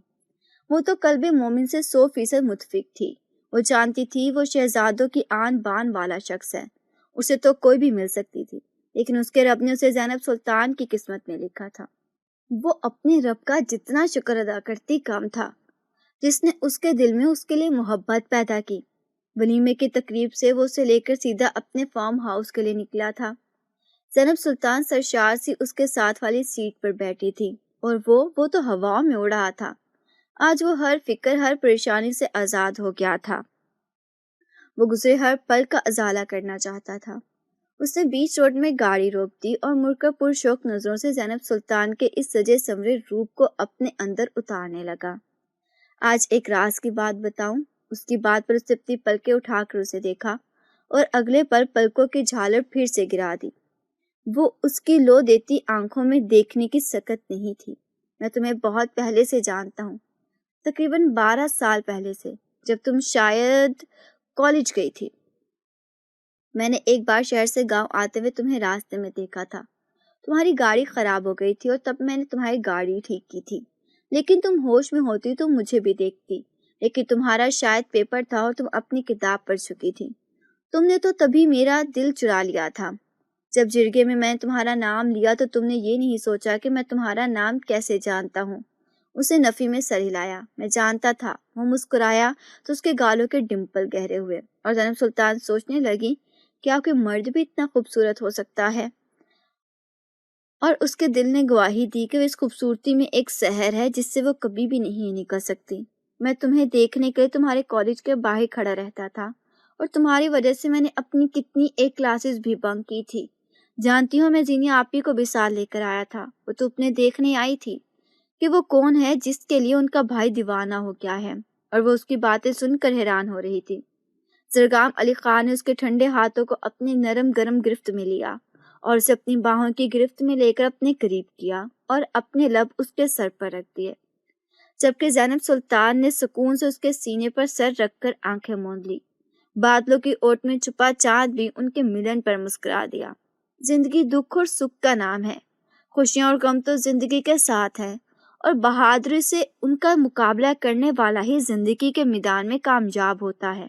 وہ تو قلب مومن سے 100% متفق تھی۔ وہ جانتی تھی وہ شہزادوں کی آن بان والا شخص ہے، اسے تو کوئی بھی مل سکتی تھی، لیکن اس کے رب نے اسے زینب سلطان کی قسمت میں لکھا تھا۔ وہ اپنے رب کا جتنا شکر ادا کرتی کم تھا، جس نے اس کے دل میں اس کے لیے محبت پیدا کی۔ ولیمے کی تقریب سے وہ اسے لے کر سیدھا اپنے فارم ہاؤس کے لیے نکلا تھا۔ زینب سلطان سرشار سی اس کے ساتھ والی سیٹ پر بیٹھی تھی، اور وہ تو ہواؤں میں اڑ رہا تھا۔ آج وہ ہر فکر، ہر پریشانی سے آزاد ہو گیا تھا۔ وہ گزرے ہر پل کا ازالہ کرنا چاہتا تھا۔ اس نے بیچ روڈ میں گاڑی روک دی اور مڑ کر پرشوق نظروں سے زینب سلطان کے اس سجے سنورے روپ کو اپنے اندر اتارنے لگا۔ آج ایک راز کی بات بتاؤں؟ اس کی بات پر اس نے اپنی پلکیں اٹھا کر اسے دیکھا اور اگلے پل پلکوں کی جھالر پھر سے گرا دی۔ وہ اس کی لو دیتی آنکھوں میں دیکھنے کی سکت نہیں تھی۔ میں تمہیں بہت پہلے سے جانتا ہوں، تقریباً 12 سال پہلے سے، جب تم شاید کالج گئی تھی۔ میں نے ایک بار شہر سے گاؤں آتے ہوئے تمہیں راستے میں دیکھا تھا۔ تمہاری گاڑی خراب ہو گئی تھی اور تب میں نے تمہاری گاڑی ٹھیک کی تھی، لیکن تم ہوش میں ہوتی تو مجھے بھی دیکھتی، لیکن تمہارا شاید پیپر تھا اور تم اپنی کتاب پڑھ چکی تھی۔ تم نے تو تبھی میرا دل چرا لیا تھا۔ جب جرگے میں نے تمہارا نام لیا تو تم نے یہ نہیں سوچا کہ میں تمہارا نام کیسے جانتا ہوں۔ اسے نفی میں سر ہلایا۔ میں جانتا تھا۔ وہ مسکرایا تو اس کے گالوں کے ڈمپل گہرے ہوئے اور زینب سلطان سوچنے لگی، کیا کوئی مرد بھی اتنا خوبصورت ہو سکتا ہے؟ اور اس کے دل نے گواہی دی کہ اس خوبصورتی میں ایک سحر ہے جس سے وہ کبھی بھی نہیں نکل سکتی۔ میں تمہیں دیکھنے کے لیے تمہارے کالج کے باہر کھڑا رہتا تھا اور تمہاری وجہ سے میں نے اپنی کتنی ایک کلاسز بھی بنک کی تھی۔ جانتی ہوں، میں زینیا آپی کو بھی ساتھ لے کر آیا تھا۔ وہ تو اپنے دیکھنے آئی تھی کہ وہ کون ہے جس کے لیے ان کا بھائی دیوانہ ہو گیا ہے، اور وہ اس کی باتیں سن کر حیران ہو رہی تھی۔ زرگام علی خان نے اس کے ٹھنڈے ہاتھوں کو اپنی نرم گرم گرفت میں لیا اور اسے اپنی باہوں کی گرفت میں لے کر اپنے قریب کیا اور اپنے لب اس کے سر پر رکھ دیے، جبکہ زینب سلطان نے سکون سے اس کے سینے پر سر رکھ کر آنکھیں موند لی۔ بادلوں کی اوٹ میں چھپا چاند بھی ان کے ملن پر مسکرا دیا۔ زندگی دکھ اور سکھ کا نام ہے، خوشیاں اور غم تو زندگی کے ساتھ ہے، اور بہادری سے ان کا مقابلہ کرنے والا ہی زندگی کے میدان میں کامیاب ہوتا ہے۔